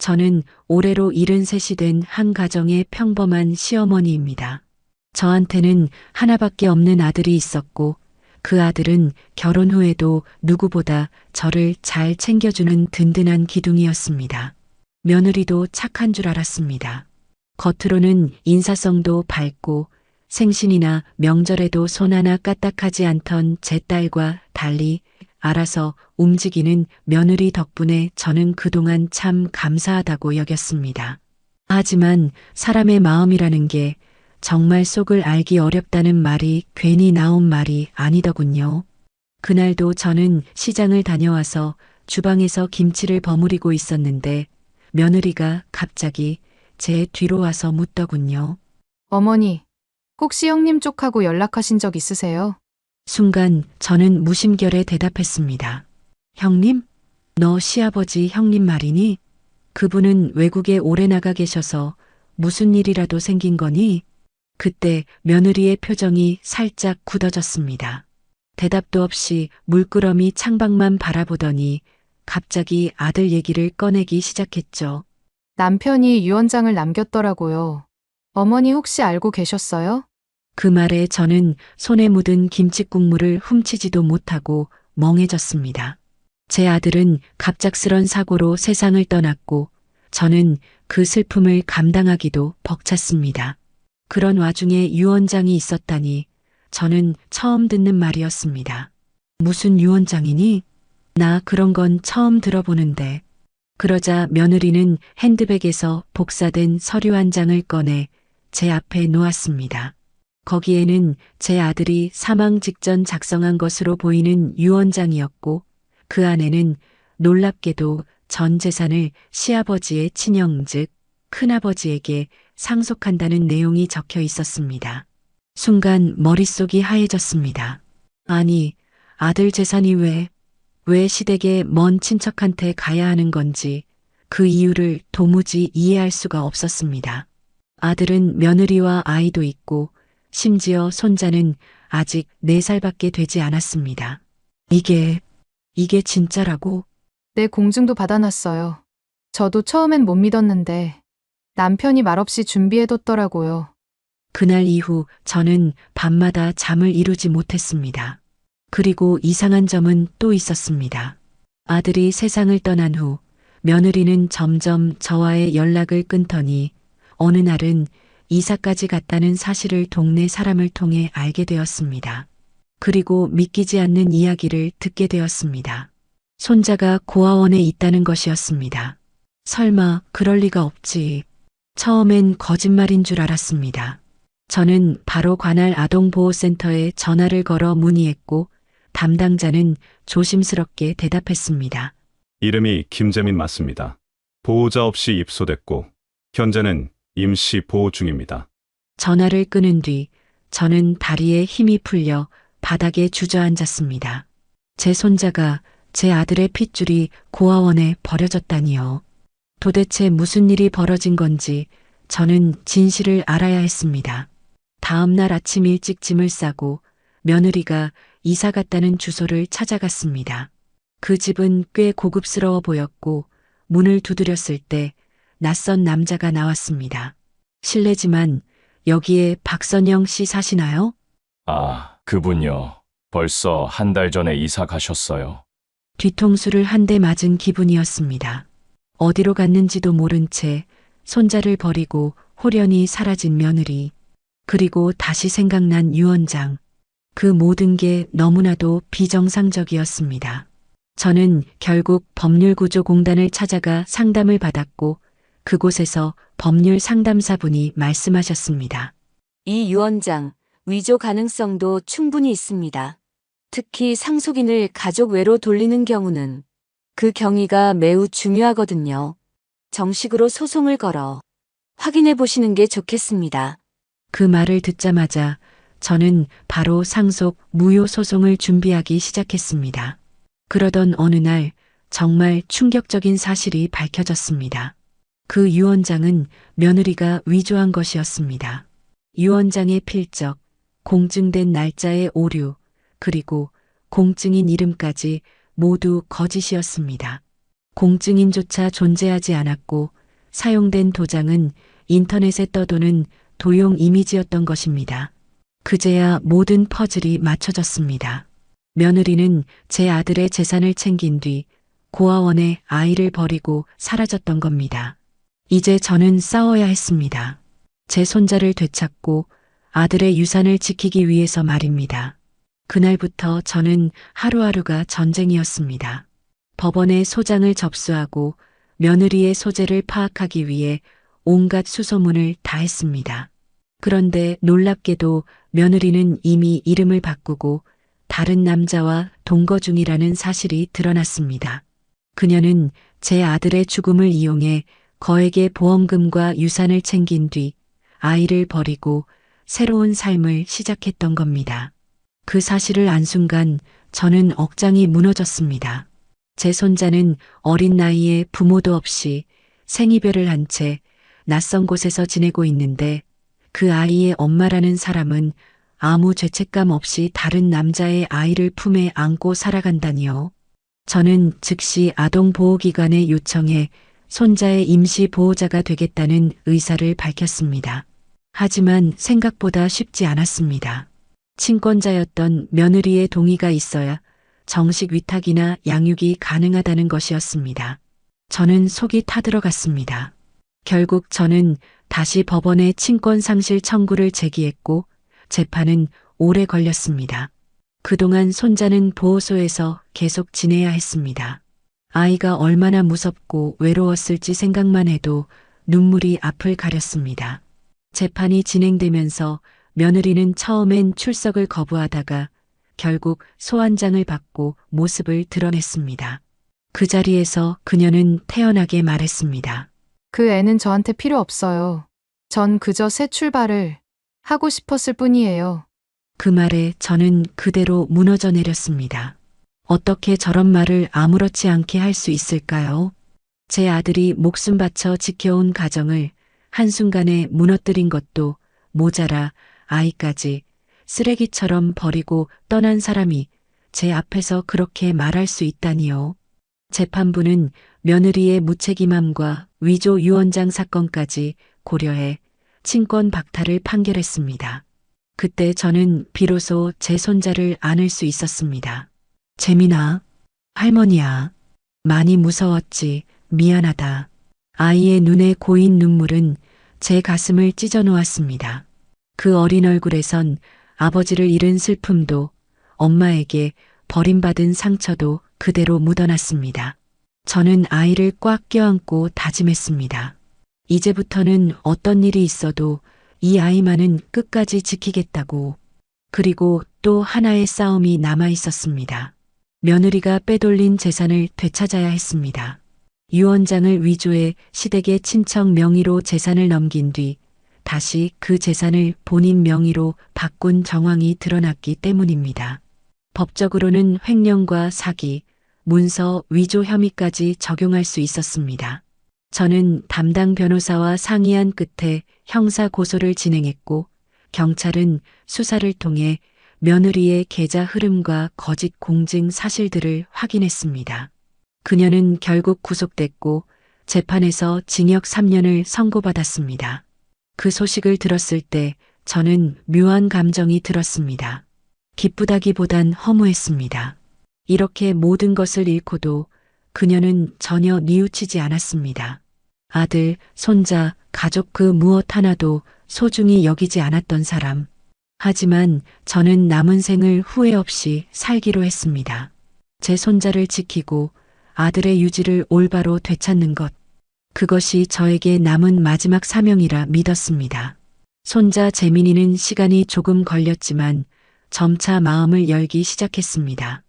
저는 올해로 73이 된 한 가정의 평범한 시어머니입니다. 저한테는 하나밖에 없는 아들이 있었고 그 아들은 결혼 후에도 누구보다 저를 잘 챙겨주는 든든한 기둥이었습니다. 며느리도 착한 줄 알았습니다. 겉으로는 인사성도 밝고 생신이나 명절에도 손 하나 까딱하지 않던 제 딸과 달리 알아서 움직이는 며느리 덕분에 저는 그동안 참 감사하다고 여겼습니다. 하지만 사람의 마음이라는 게 정말 속을 알기 어렵다는 말이 괜히 나온 말이 아니더군요. 그날도 저는 시장을 다녀와서 주방에서 김치를 버무리고 있었는데 며느리가 갑자기 제 뒤로 와서 묻더군요. 어머니, 혹시 형님 쪽하고 연락하신 적 있으세요? 순간 저는 무심결에 대답했습니다. 형님? 너 시아버지 형님 말이니? 그분은 외국에 오래 나가 계셔서 무슨 일이라도 생긴 거니? 그때 며느리의 표정이 살짝 굳어졌습니다. 대답도 없이 물끄러미 창밖만 바라보더니 갑자기 아들 얘기를 꺼내기 시작했죠. 남편이 유언장을 남겼더라고요. 어머니 혹시 알고 계셨어요? 그 말에 저는 손에 묻은 김치국물을 훔치지도 못하고 멍해졌습니다. 제 아들은 갑작스런 사고로 세상을 떠났고 저는 그 슬픔을 감당하기도 벅찼습니다. 그런 와중에 유언장이 있었다니 저는 처음 듣는 말이었습니다. 무슨 유언장이니? 나 그런 건 처음 들어보는데. 그러자 며느리는 핸드백에서 복사된 서류 한 장을 꺼내 제 앞에 놓았습니다. 거기에는 제 아들이 사망 직전 작성한 것으로 보이는 유언장이었고 그 안에는 놀랍게도 전 재산을 시아버지의 친형 즉 큰아버지에게 상속한다는 내용이 적혀 있었습니다. 순간 머릿속이 하얘졌습니다. 아니, 아들 재산이 왜 시댁의 먼 친척한테 가야 하는 건지 그 이유를 도무지 이해할 수가 없었습니다. 아들은 며느리와 아이도 있고 심지어 손자는 아직 4살밖에 되지 않았습니다. 이게 진짜라고? 네, 공증도 받아놨어요. 저도 처음엔 못 믿었는데 남편이 말없이 준비해뒀더라고요. 그날 이후 저는 밤마다 잠을 이루지 못했습니다. 그리고 이상한 점은 또 있었습니다. 아들이 세상을 떠난 후 며느리는 점점 저와의 연락을 끊더니 어느 날은 이사까지 갔다는 사실을 동네 사람을 통해 알게 되었습니다. 그리고 믿기지 않는 이야기를 듣게 되었습니다. 손자가 고아원에 있다는 것이었습니다. 설마 그럴 리가 없지. 처음엔 거짓말인 줄 알았습니다. 저는 바로 관할 아동보호센터에 전화를 걸어 문의했고 담당자는 조심스럽게 대답했습니다. 이름이 김재민 맞습니다. 보호자 없이 입소됐고 현재는 임시 보호 중입니다. 전화를 끊은 뒤 저는 다리에 힘이 풀려 바닥에 주저앉았습니다. 제 손자가 제 아들의 핏줄이 고아원에 버려졌다니요. 도대체 무슨 일이 벌어진 건지 저는 진실을 알아야 했습니다. 다음 날 아침 일찍 짐을 싸고 며느리가 이사 갔다는 주소를 찾아갔습니다. 그 집은 꽤 고급스러워 보였고 문을 두드렸을 때 낯선 남자가 나왔습니다. 실례지만 여기에 박선영 씨 사시나요? 아, 그분요. 벌써 한 달 전에 이사 가셨어요. 뒤통수를 한 대 맞은 기분이었습니다. 어디로 갔는지도 모른 채 손자를 버리고 홀연히 사라진 며느리, 그리고 다시 생각난 유언장. 그 모든 게 너무나도 비정상적이었습니다. 저는 결국 법률구조공단을 찾아가 상담을 받았고 그곳에서 법률 상담사분이 말씀하셨습니다. 이 유언장, 위조 가능성도 충분히 있습니다. 특히 상속인을 가족 외로 돌리는 경우는 그 경위가 매우 중요하거든요. 정식으로 소송을 걸어 확인해 보시는 게 좋겠습니다. 그 말을 듣자마자 저는 바로 상속 무효 소송을 준비하기 시작했습니다. 그러던 어느 날 정말 충격적인 사실이 밝혀졌습니다. 그 유언장은 며느리가 위조한 것이었습니다. 유언장의 필적, 공증된 날짜의 오류, 그리고 공증인 이름까지 모두 거짓이었습니다. 공증인조차 존재하지 않았고 사용된 도장은 인터넷에 떠도는 도용 이미지였던 것입니다. 그제야 모든 퍼즐이 맞춰졌습니다. 며느리는 제 아들의 재산을 챙긴 뒤 고아원에 아이를 버리고 사라졌던 겁니다. 이제 저는 싸워야 했습니다. 제 손자를 되찾고 아들의 유산을 지키기 위해서 말입니다. 그날부터 저는 하루하루가 전쟁이었습니다. 법원에 소장을 접수하고 며느리의 소재를 파악하기 위해 온갖 수소문을 다했습니다. 그런데 놀랍게도 며느리는 이미 이름을 바꾸고 다른 남자와 동거 중이라는 사실이 드러났습니다. 그녀는 제 아들의 죽음을 이용해 거액의 보험금과 유산을 챙긴 뒤 아이를 버리고 새로운 삶을 시작했던 겁니다. 그 사실을 안 순간 저는 억장이 무너졌습니다. 제 손자는 어린 나이에 부모도 없이 생이별을 한 채 낯선 곳에서 지내고 있는데 그 아이의 엄마라는 사람은 아무 죄책감 없이 다른 남자의 아이를 품에 안고 살아간다니요. 저는 즉시 아동보호기관에 요청해 손자의 임시 보호자가 되겠다는 의사를 밝혔습니다. 하지만 생각보다 쉽지 않았습니다. 친권자였던 며느리의 동의가 있어야 정식 위탁이나 양육이 가능하다는 것이었습니다. 저는 속이 타들어갔습니다. 결국 저는 다시 법원에 친권 상실 청구를 제기했고 재판은 오래 걸렸습니다. 그동안 손자는 보호소에서 계속 지내야 했습니다. 아이가 얼마나 무섭고 외로웠을지 생각만 해도 눈물이 앞을 가렸습니다. 재판이 진행되면서 며느리는 처음엔 출석을 거부하다가 결국 소환장을 받고 모습을 드러냈습니다. 그 자리에서 그녀는 태연하게 말했습니다. 그 애는 저한테 필요 없어요. 전 그저 새 출발을 하고 싶었을 뿐이에요. 그 말에 저는 그대로 무너져 내렸습니다. 어떻게 저런 말을 아무렇지 않게 할 수 있을까요? 제 아들이 목숨 바쳐 지켜온 가정을 한순간에 무너뜨린 것도 모자라 아이까지 쓰레기처럼 버리고 떠난 사람이 제 앞에서 그렇게 말할 수 있다니요. 재판부는 며느리의 무책임함과 위조 유언장 사건까지 고려해 친권 박탈을 판결했습니다. 그때 저는 비로소 제 손자를 안을 수 있었습니다. 재민아, 할머니야. 많이 무서웠지. 미안하다. 아이의 눈에 고인 눈물은 제 가슴을 찢어 놓았습니다. 그 어린 얼굴에선 아버지를 잃은 슬픔도 엄마에게 버림받은 상처도 그대로 묻어났습니다. 저는 아이를 꽉 껴안고 다짐했습니다. 이제부터는 어떤 일이 있어도 이 아이만은 끝까지 지키겠다고. 그리고 또 하나의 싸움이 남아 있었습니다. 며느리가 빼돌린 재산을 되찾아야 했습니다. 유언장을 위조해 시댁의 친척 명의로 재산을 넘긴 뒤 다시 그 재산을 본인 명의로 바꾼 정황이 드러났기 때문입니다. 법적으로는 횡령과 사기, 문서 위조 혐의까지 적용할 수 있었습니다. 저는 담당 변호사와 상의한 끝에 형사 고소를 진행했고 경찰은 수사를 통해 며느리의 계좌 흐름과 거짓 공증 사실들을 확인했습니다. 그녀는 결국 구속됐고 재판에서 징역 3년을 선고받았습니다. 그 소식을 들었을 때 저는 묘한 감정이 들었습니다. 기쁘다기보단 허무했습니다. 이렇게 모든 것을 잃고도 그녀는 전혀 뉘우치지 않았습니다. 아들, 손자, 가족 그 무엇 하나도 소중히 여기지 않았던 사람. 하지만 저는 남은 생을 후회 없이 살기로 했습니다. 제 손자를 지키고 아들의 유지를 올바로 되찾는 것. 그것이 저에게 남은 마지막 사명이라 믿었습니다. 손자 재민이는 시간이 조금 걸렸지만 점차 마음을 열기 시작했습니다.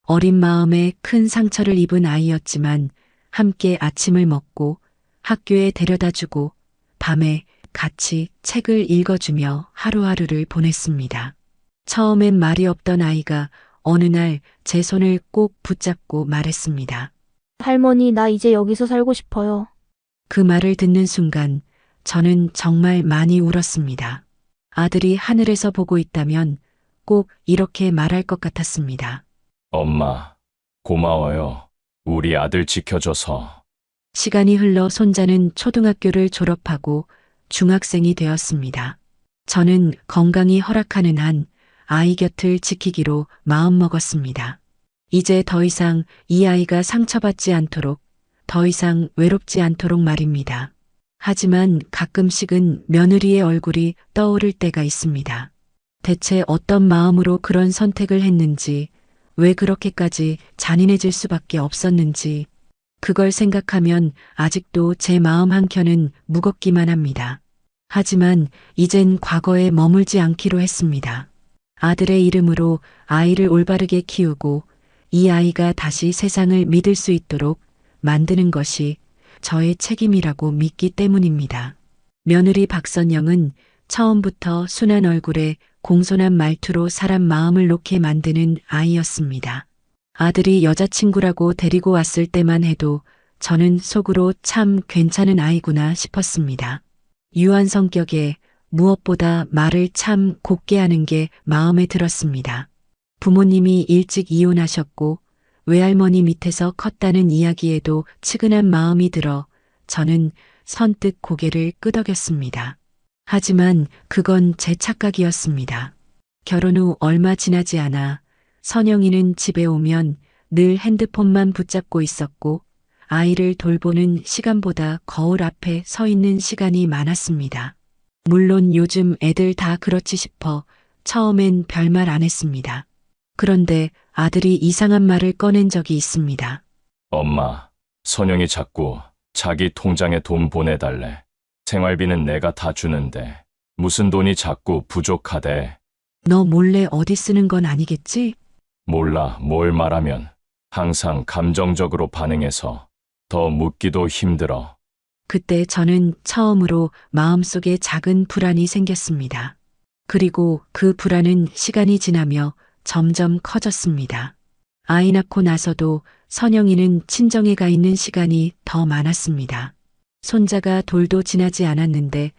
어린 마음에 큰 상처를 입은 아이였지만 함께 아침을 먹고 학교에 데려다주고 밤에 같이 책을 읽어주며 하루하루를 보냈습니다. 처음엔 말이 없던 아이가 어느 날 제 손을 꼭 붙잡고 말했습니다. 할머니, 나 이제 여기서 살고 싶어요. 그 말을 듣는 순간 저는 정말 많이 울었습니다. 아들이 하늘에서 보고 있다면 꼭 이렇게 말할 것 같았습니다. 엄마, 고마워요. 우리 아들 지켜줘서. 시간이 흘러 손자는 초등학교를 졸업하고 중학생이 되었습니다. 저는 건강이 허락하는 한 아이 곁을 지키기로 마음먹었습니다. 이제 더 이상 이 아이가 상처받지 않도록, 더 이상 외롭지 않도록 말입니다. 하지만 가끔씩은 며느리의 얼굴이 떠오를 때가 있습니다. 대체 어떤 마음으로 그런 선택을 했는지, 왜 그렇게까지 잔인해질 수밖에 없었는지, 그걸 생각하면 아직도 제 마음 한켠은 무겁기만 합니다. 하지만 이젠 과거에 머물지 않기로 했습니다. 아들의 이름으로 아이를 올바르게 키우고 이 아이가 다시 세상을 믿을 수 있도록 만드는 것이 저의 책임이라고 믿기 때문입니다. 며느리 박선영은 처음부터 순한 얼굴에 공손한 말투로 사람 마음을 놓게 만드는 아이였습니다. 아들이 여자친구라고 데리고 왔을 때만 해도 저는 속으로 참 괜찮은 아이구나 싶었습니다. 유한 성격에 무엇보다 말을 참 곱게 하는 게 마음에 들었습니다. 부모님이 일찍 이혼하셨고 외할머니 밑에서 컸다는 이야기에도 측은한 마음이 들어 저는 선뜻 고개를 끄덕였습니다. 하지만 그건 제 착각이었습니다. 결혼 후 얼마 지나지 않아 선영이는 집에 오면 늘 핸드폰만 붙잡고 있었고 아이를 돌보는 시간보다 거울 앞에 서 있는 시간이 많았습니다. 물론 요즘 애들 다 그렇지 싶어 처음엔 별말 안 했습니다. 그런데 아들이 이상한 말을 꺼낸 적이 있습니다. 엄마, 선영이 자꾸 자기 통장에 돈 보내달래. 생활비는 내가 다 주는데 무슨 돈이 자꾸 부족하대. 너 몰래 어디 쓰는 건 아니겠지? 몰라, 뭘 말하면 항상 감정적으로 반응해서 더 묻기도 힘들어. 그때 저는 처음으로 마음속에 작은 불안이 생겼습니다. 그리고 그 불안은 시간이 지나며 점점 커졌습니다. 아이 낳고 나서도 선영이는 친정에 가 있는 시간이 더 많았습니다. 손자가 돌도 지나지 않았는데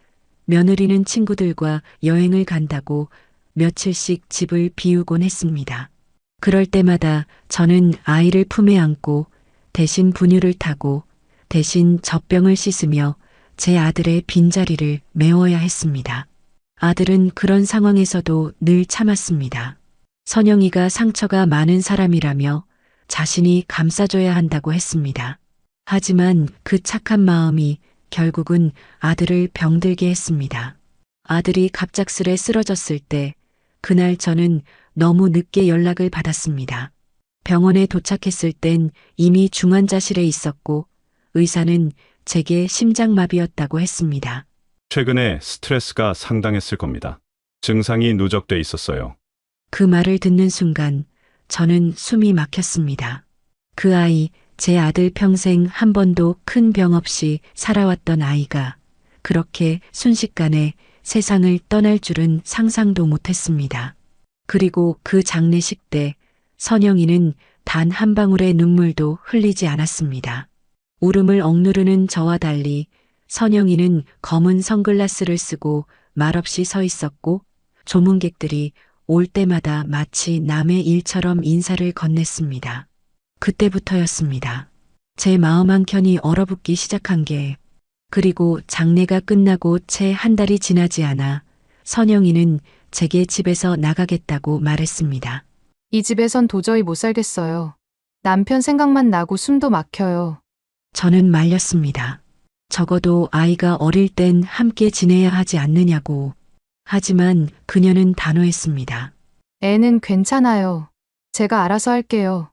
며느리는 친구들과 여행을 간다고 며칠씩 집을 비우곤 했습니다. 그럴 때마다 저는 아이를 품에 안고 대신 분유를 타고 대신 젖병을 씻으며 제 아들의 빈자리를 메워야 했습니다. 아들은 그런 상황에서도 늘 참았습니다. 선영이가 상처가 많은 사람이라며 자신이 감싸줘야 한다고 했습니다. 하지만 그 착한 마음이 결국은 아들을 병들게 했습니다. 아들이 갑작스레 쓰러졌을 때 그날 저는 너무 늦게 연락을 받았습니다. 병원에 도착했을 땐 이미 중환자실에 있었고 의사는 제게 심장마비였다고 했습니다. 최근에 스트레스가 상당했을 겁니다. 증상이 누적돼 있었어요. 그 말을 듣는 순간 저는 숨이 막혔습니다. 그 아이, 제 아들 평생 한 번도 큰 병 없이 살아왔던 아이가 그렇게 순식간에 세상을 떠날 줄은 상상도 못했습니다. 그리고 그 장례식 때 선영이는 단 한 방울의 눈물도 흘리지 않았습니다. 울음을 억누르는 저와 달리 선영이는 검은 선글라스를 쓰고 말없이 서 있었고 조문객들이 올 때마다 마치 남의 일처럼 인사를 건넸습니다. 그때부터였습니다. 제 마음 한켠이 얼어붙기 시작한 게. 그리고 장례가 끝나고 채 한 달이 지나지 않아 선영이는 제게 집에서 나가겠다고 말했습니다. 이 집에선 도저히 못 살겠어요. 남편 생각만 나고 숨도 막혀요. 저는 말렸습니다. 적어도 아이가 어릴 땐 함께 지내야 하지 않느냐고. 하지만 그녀는 단호했습니다. 애는 괜찮아요. 제가 알아서 할게요.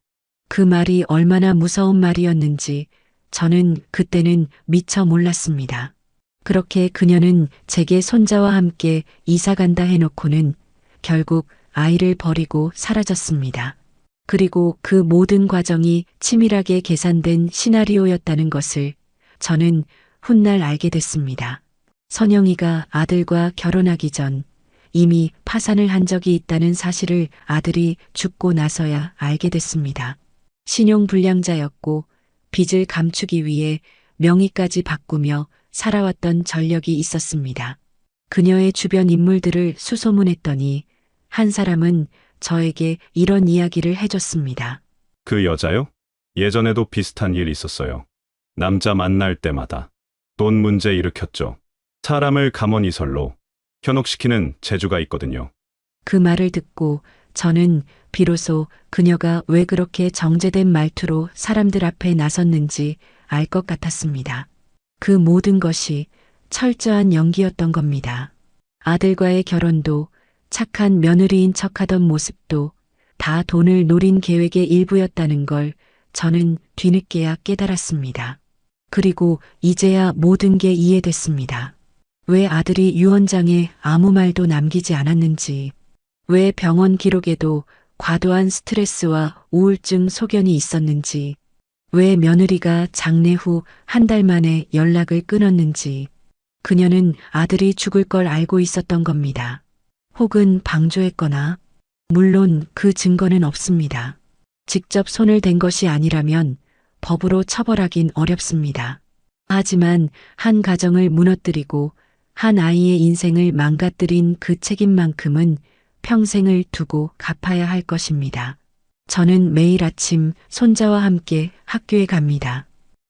그 말이 얼마나 무서운 말이었는지 저는 그때는 미처 몰랐습니다. 그렇게 그녀는 제게 손자와 함께 이사 간다 해놓고는 결국 아이를 버리고 사라졌습니다. 그리고 그 모든 과정이 치밀하게 계산된 시나리오였다는 것을 저는 훗날 알게 됐습니다. 선영이가 아들과 결혼하기 전 이미 파산을 한 적이 있다는 사실을 아들이 죽고 나서야 알게 됐습니다. 신용불량자였고 빚을 감추기 위해 명의까지 바꾸며 살아왔던 전력이 있었습니다. 그녀의 주변 인물들을 수소문했더니 한 사람은 저에게 이런 이야기를 해줬습니다. 그 여자요? 예전에도 비슷한 일 있었어요. 남자 만날 때마다 돈 문제 일으켰죠. 사람을 가만히설로 현혹시키는 재주가 있거든요. 그 말을 듣고 저는 비로소 그녀가 왜 그렇게 정제된 말투로 사람들 앞에 나섰는지 알 것 같았습니다. 그 모든 것이 철저한 연기였던 겁니다. 아들과의 결혼도 착한 며느리인 척하던 모습도 다 돈을 노린 계획의 일부였다는 걸 저는 뒤늦게야 깨달았습니다. 그리고 이제야 모든 게 이해됐습니다. 왜 아들이 유언장에 아무 말도 남기지 않았는지, 왜 병원 기록에도 과도한 스트레스와 우울증 소견이 있었는지, 왜 며느리가 장례 후 한 달 만에 연락을 끊었는지, 그녀는 아들이 죽을 걸 알고 있었던 겁니다. 혹은 방조했거나, 물론 그 증거는 없습니다. 직접 손을 댄 것이 아니라면 법으로 처벌하긴 어렵습니다. 하지만 한 가정을 무너뜨리고 한 아이의 인생을 망가뜨린 그 책임만큼은 평생을 두고 갚아야 할 것입니다. 저는 매일 아침 손자와 함께 학교에 갑니다.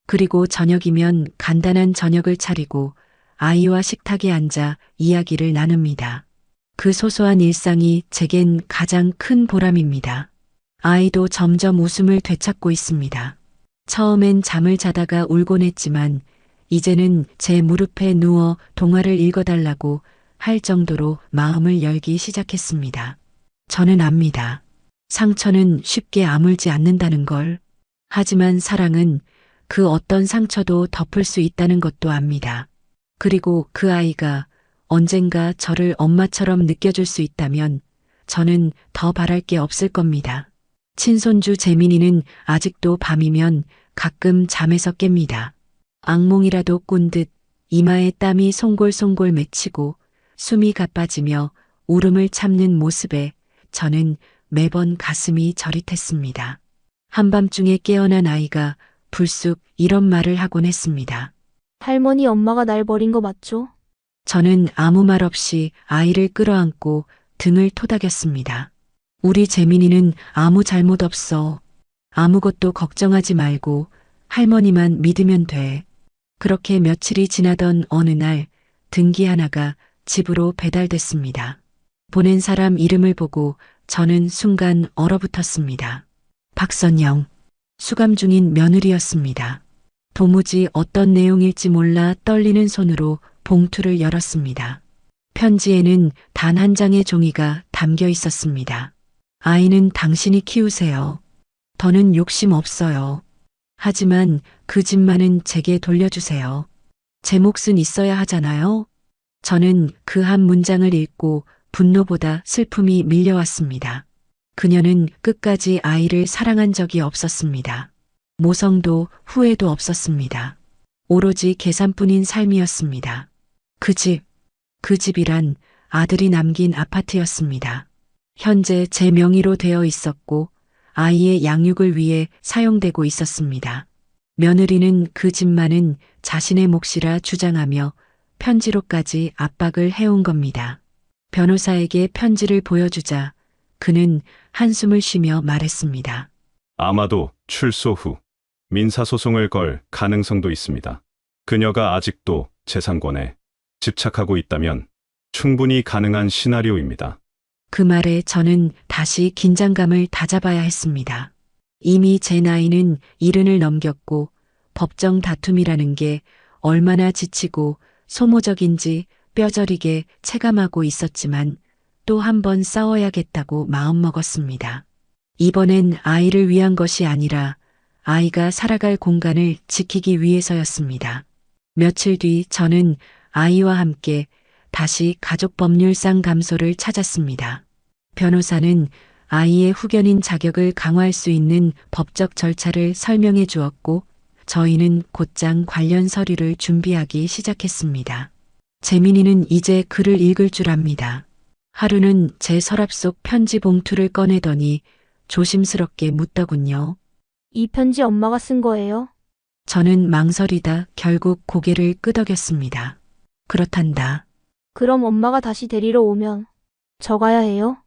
그리고 저녁이면 간단한 저녁을 차리고 아이와 식탁에 앉아 이야기를 나눕니다. 그 소소한 일상이 제겐 가장 큰 보람입니다. 아이도 점점 웃음을 되찾고 있습니다. 처음엔 잠을 자다가 울곤 했지만 이제는 제 무릎에 누워 동화를 읽어달라고 할 정도로 마음을 열기 시작했습니다. 저는 압니다. 상처는 쉽게 아물지 않는다는 걸. 하지만 사랑은 그 어떤 상처도 덮을 수 있다는 것도 압니다. 그리고 그 아이가 언젠가 저를 엄마처럼 느껴줄 수 있다면 저는 더 바랄 게 없을 겁니다. 친손주 재민이는 아직도 밤이면 가끔 잠에서 깹니다. 악몽이라도 꾼 듯 이마에 땀이 송골송골 맺히고 숨이 가빠지며 울음을 참는 모습에 저는 매번 가슴이 저릿했습니다. 한밤중에 깨어난 아이가 불쑥 이런 말을 하곤 했습니다. 할머니, 엄마가 날 버린 거 맞죠? 저는 아무 말 없이 아이를 끌어안고 등을 토닥였습니다. 우리 재민이는 아무 잘못 없어. 아무것도 걱정하지 말고 할머니만 믿으면 돼. 그렇게 며칠이 지나던 어느 날 등기 하나가 집으로 배달됐습니다. 보낸 사람 이름을 보고 저는 순간 얼어붙었습니다. 박선영, 수감 중인 며느리였습니다. 도무지 어떤 내용일지 몰라 떨리는 손으로 봉투를 열었습니다. 편지에는 단 한 장의 종이가 담겨 있었습니다. 아이는 당신이 키우세요. 더는 욕심 없어요. 하지만 그 집만은 제게 돌려주세요. 제 몫은 있어야 하잖아요. 저는 그 한 문장을 읽고 분노보다 슬픔이 밀려왔습니다. 그녀는 끝까지 아이를 사랑한 적이 없었습니다. 모성도 후회도 없었습니다. 오로지 계산뿐인 삶이었습니다. 그 집이란 아들이 남긴 아파트였습니다. 현재 제 명의로 되어 있었고 아이의 양육을 위해 사용되고 있었습니다. 며느리는 그 집만은 자신의 몫이라 주장하며 편지로까지 압박을 해온 겁니다. 변호사에게 편지를 보여주자 그는 한숨을 쉬며 말했습니다. 아마도 출소 후 민사소송을 걸 가능성도 있습니다. 그녀가 아직도 재산권에 집착하고 있다면 충분히 가능한 시나리오입니다. 그 말에 저는 다시 긴장감을 다잡아야 했습니다. 이미 제 나이는 70을 넘겼고 법정 다툼이라는 게 얼마나 지치고 소모적인지 뼈저리게 체감하고 있었지만 또 한 번 싸워야겠다고 마음먹었습니다. 이번엔 아이를 위한 것이 아니라 아이가 살아갈 공간을 지키기 위해서였습니다. 며칠 뒤 저는 아이와 함께 다시 가족법률상담소를 찾았습니다. 변호사는 아이의 후견인 자격을 강화할 수 있는 법적 절차를 설명해 주었고 저희는 곧장 관련 서류를 준비하기 시작했습니다. 재민이는 이제 글을 읽을 줄 압니다. 하루는 제 서랍 속 편지 봉투를 꺼내더니 조심스럽게 묻더군요. 이 편지 엄마가 쓴 거예요? 저는 망설이다 결국 고개를 끄덕였습니다. 그렇단다. 그럼 엄마가 다시 데리러 오면 저 가야 해요?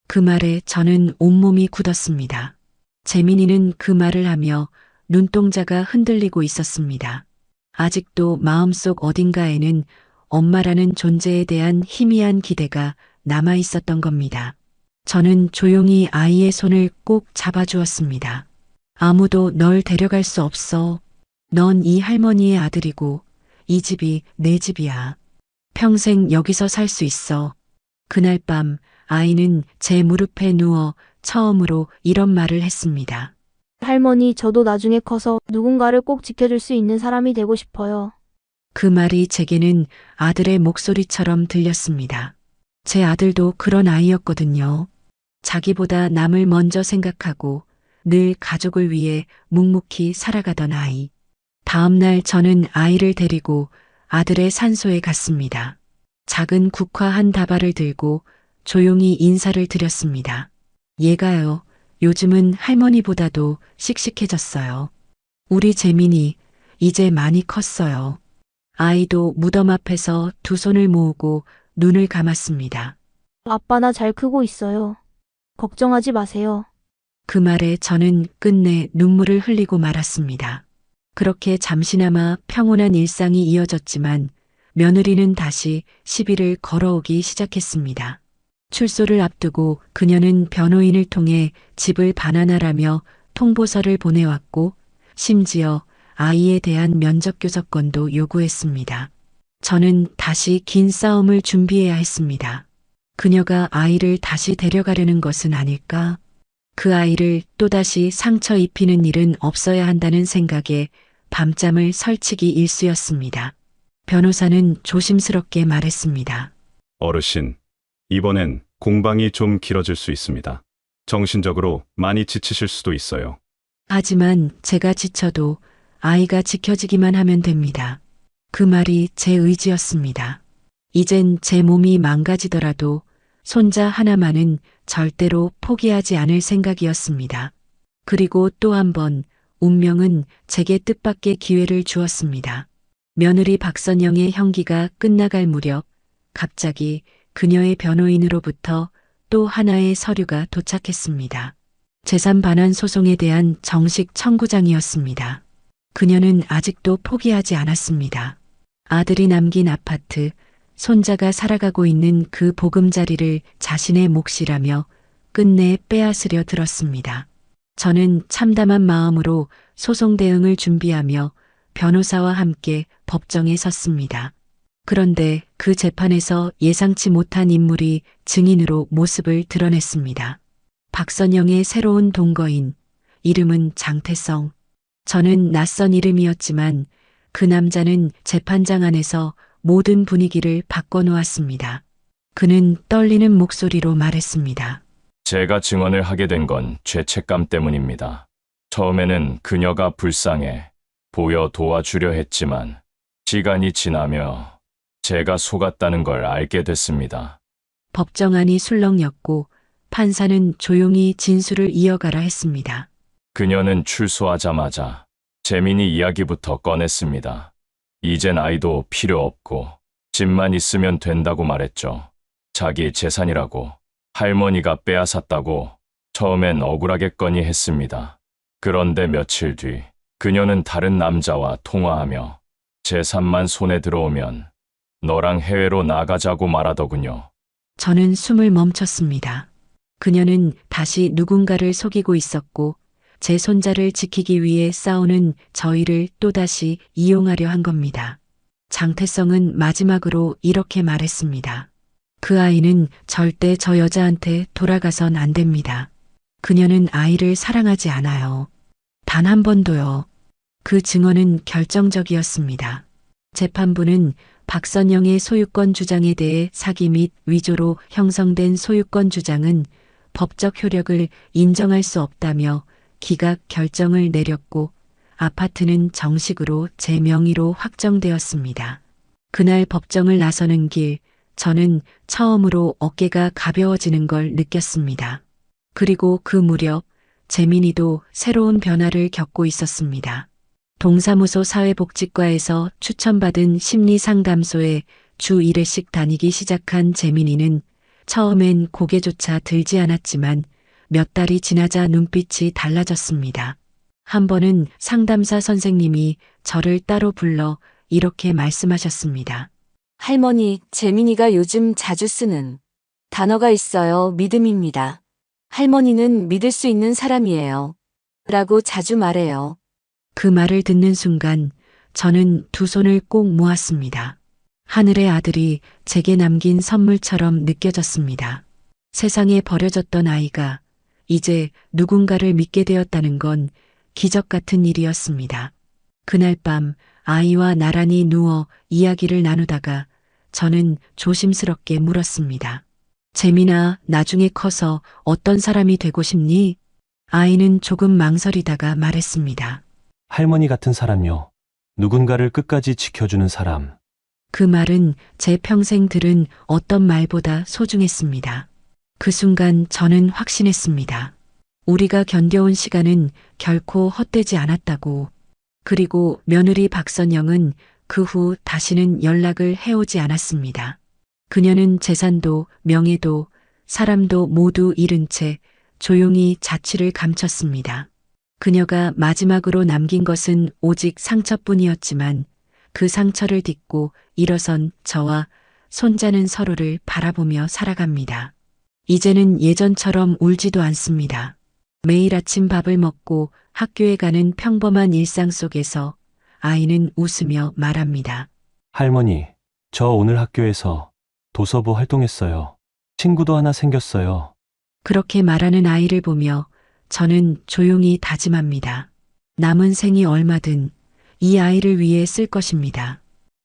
그 말에 저는 온몸이 굳었습니다. 재민이는 그 말을 하며 눈동자가 흔들리고 있었습니다. 아직도 마음속 어딘가에는 엄마라는 존재에 대한 희미한 기대가 남아 있었던 겁니다. 저는 조용히 아이의 손을 꼭 잡아주었습니다. 아무도 널 데려갈 수 없어. 넌 이 할머니의 아들이고 이 집이 내 집이야. 평생 여기서 살 수 있어. 그날 밤 아이는 제 무릎에 누워 처음으로 이런 말을 했습니다. 할머니, 저도 나중에 커서 누군가를 꼭 지켜줄 수 있는 사람이 되고 싶어요. 그 말이 제게는 아들의 목소리처럼 들렸습니다. 제 아들도 그런 아이였거든요. 자기보다 남을 먼저 생각하고 늘 가족을 위해 묵묵히 살아가던 아이. 다음 날 저는 아이를 데리고 아들의 산소에 갔습니다. 작은 국화 한 다발을 들고 조용히 인사를 드렸습니다. 얘가요, 요즘은 할머니보다도 씩씩해졌어요. 우리 재민이 이제 많이 컸어요. 아이도 무덤 앞에서 두 손을 모으고 눈을 감았습니다. 아빠, 나 잘 크고 있어요. 걱정하지 마세요. 그 말에 저는 끝내 눈물을 흘리고 말았습니다. 그렇게 잠시나마 평온한 일상이 이어졌지만 며느리는 다시 시비를 걸어오기 시작했습니다. 출소를 앞두고 그녀는 변호인을 통해 집을 반환하라며 통보서를 보내왔고 심지어 아이에 대한 면접 교섭권도 요구했습니다. 저는 다시 긴 싸움을 준비해야 했습니다. 그녀가 아이를 다시 데려가려는 것은 아닐까? 그 아이를 또다시 상처 입히는 일은 없어야 한다는 생각에 밤잠을 설치기 일쑤였습니다. 변호사는 조심스럽게 말했습니다. 어르신, 이번엔 공방이 좀 길어질 수 있습니다. 정신적으로 많이 지치실 수도 있어요. 하지만 제가 지쳐도 아이가 지켜지기만 하면 됩니다. 그 말이 제 의지였습니다. 이젠 제 몸이 망가지더라도 손자 하나만은 절대로 포기하지 않을 생각이었습니다. 그리고 또 한 번 운명은 제게 뜻밖의 기회를 주었습니다. 며느리 박선영의 형기가 끝나갈 무렵 갑자기 그녀의 변호인으로부터 또 하나의 서류가 도착했습니다. 재산 반환 소송에 대한 정식 청구장이었습니다. 그녀는 아직도 포기하지 않았습니다. 아들이 남긴 아파트, 손자가 살아가고 있는 그 보금자리를 자신의 몫이라며 끝내 빼앗으려 들었습니다. 저는 참담한 마음으로 소송 대응을 준비하며 변호사와 함께 법정에 섰습니다. 그런데 그 재판에서 예상치 못한 인물이 증인으로 모습을 드러냈습니다. 박선영의 새로운 동거인, 이름은 장태성. 저는 낯선 이름이었지만 그 남자는 재판장 안에서 모든 분위기를 바꿔놓았습니다. 그는 떨리는 목소리로 말했습니다. 제가 증언을 하게 된 건 죄책감 때문입니다. 처음에는 그녀가 불쌍해 보여 도와주려 했지만 시간이 지나며 제가 속았다는 걸 알게 됐습니다. 법정 안이 술렁였고 판사는 조용히 진술을 이어가라 했습니다. 그녀는 출소하자마자 재민이 이야기부터 꺼냈습니다. 이젠 아이도 필요 없고 집만 있으면 된다고 말했죠. 자기 재산이라고 할머니가 빼앗았다고 처음엔 억울하겠거니 했습니다. 그런데 며칠 뒤 그녀는 다른 남자와 통화하며 재산만 손에 들어오면 너랑 해외로 나가자고 말하더군요. 저는 숨을 멈췄습니다. 그녀는 다시 누군가를 속이고 있었고 제 손자를 지키기 위해 싸우는 저희를 또다시 이용하려 한 겁니다. 장태성은 마지막으로 이렇게 말했습니다. 그 아이는 절대 저 여자한테 돌아가선 안 됩니다. 그녀는 아이를 사랑하지 않아요. 단 한 번도요. 그 증언은 결정적이었습니다. 재판부는 박선영의 소유권 주장에 대해 사기 및 위조로 형성된 소유권 주장은 법적 효력을 인정할 수 없다며 기각 결정을 내렸고 아파트는 정식으로 제 명의로 확정되었습니다. 그날 법정을 나서는 길, 저는 처음으로 어깨가 가벼워지는 걸 느꼈습니다. 그리고 그 무렵 재민이도 새로운 변화를 겪고 있었습니다. 동사무소 사회복지과에서 추천받은 심리상담소에 주 1회씩 다니기 시작한 재민이는 처음엔 고개조차 들지 않았지만 몇 달이 지나자 눈빛이 달라졌습니다. 한 번은 상담사 선생님이 저를 따로 불러 이렇게 말씀하셨습니다. 할머니, 재민이가 요즘 자주 쓰는 단어가 있어요. 믿음입니다. 할머니는 믿을 수 있는 사람이에요. 라고 자주 말해요. 그 말을 듣는 순간 저는 두 손을 꼭 모았습니다. 하늘의 아들이 제게 남긴 선물처럼 느껴졌습니다. 세상에 버려졌던 아이가 이제 누군가를 믿게 되었다는 건 기적 같은 일이었습니다. 그날 밤 아이와 나란히 누워 이야기를 나누다가 저는 조심스럽게 물었습니다. 재민아, 나중에 커서 어떤 사람이 되고 싶니? 아이는 조금 망설이다가 말했습니다. 할머니 같은 사람요. 누군가를 끝까지 지켜주는 사람. 그 말은 제 평생 들은 어떤 말보다 소중했습니다. 그 순간 저는 확신했습니다. 우리가 견뎌온 시간은 결코 헛되지 않았다고. 그리고 며느리 박선영은 그 후 다시는 연락을 해오지 않았습니다. 그녀는 재산도 명예도 사람도 모두 잃은 채 조용히 자취를 감췄습니다. 그녀가 마지막으로 남긴 것은 오직 상처뿐이었지만 그 상처를 딛고 일어선 저와 손자는 서로를 바라보며 살아갑니다. 이제는 예전처럼 울지도 않습니다. 매일 아침 밥을 먹고 학교에 가는 평범한 일상 속에서 아이는 웃으며 말합니다. 할머니, 저 오늘 학교에서 도서부 활동했어요. 친구도 하나 생겼어요. 그렇게 말하는 아이를 보며 저는 조용히 다짐합니다. 남은 생이 얼마든 이 아이를 위해 쓸 것입니다.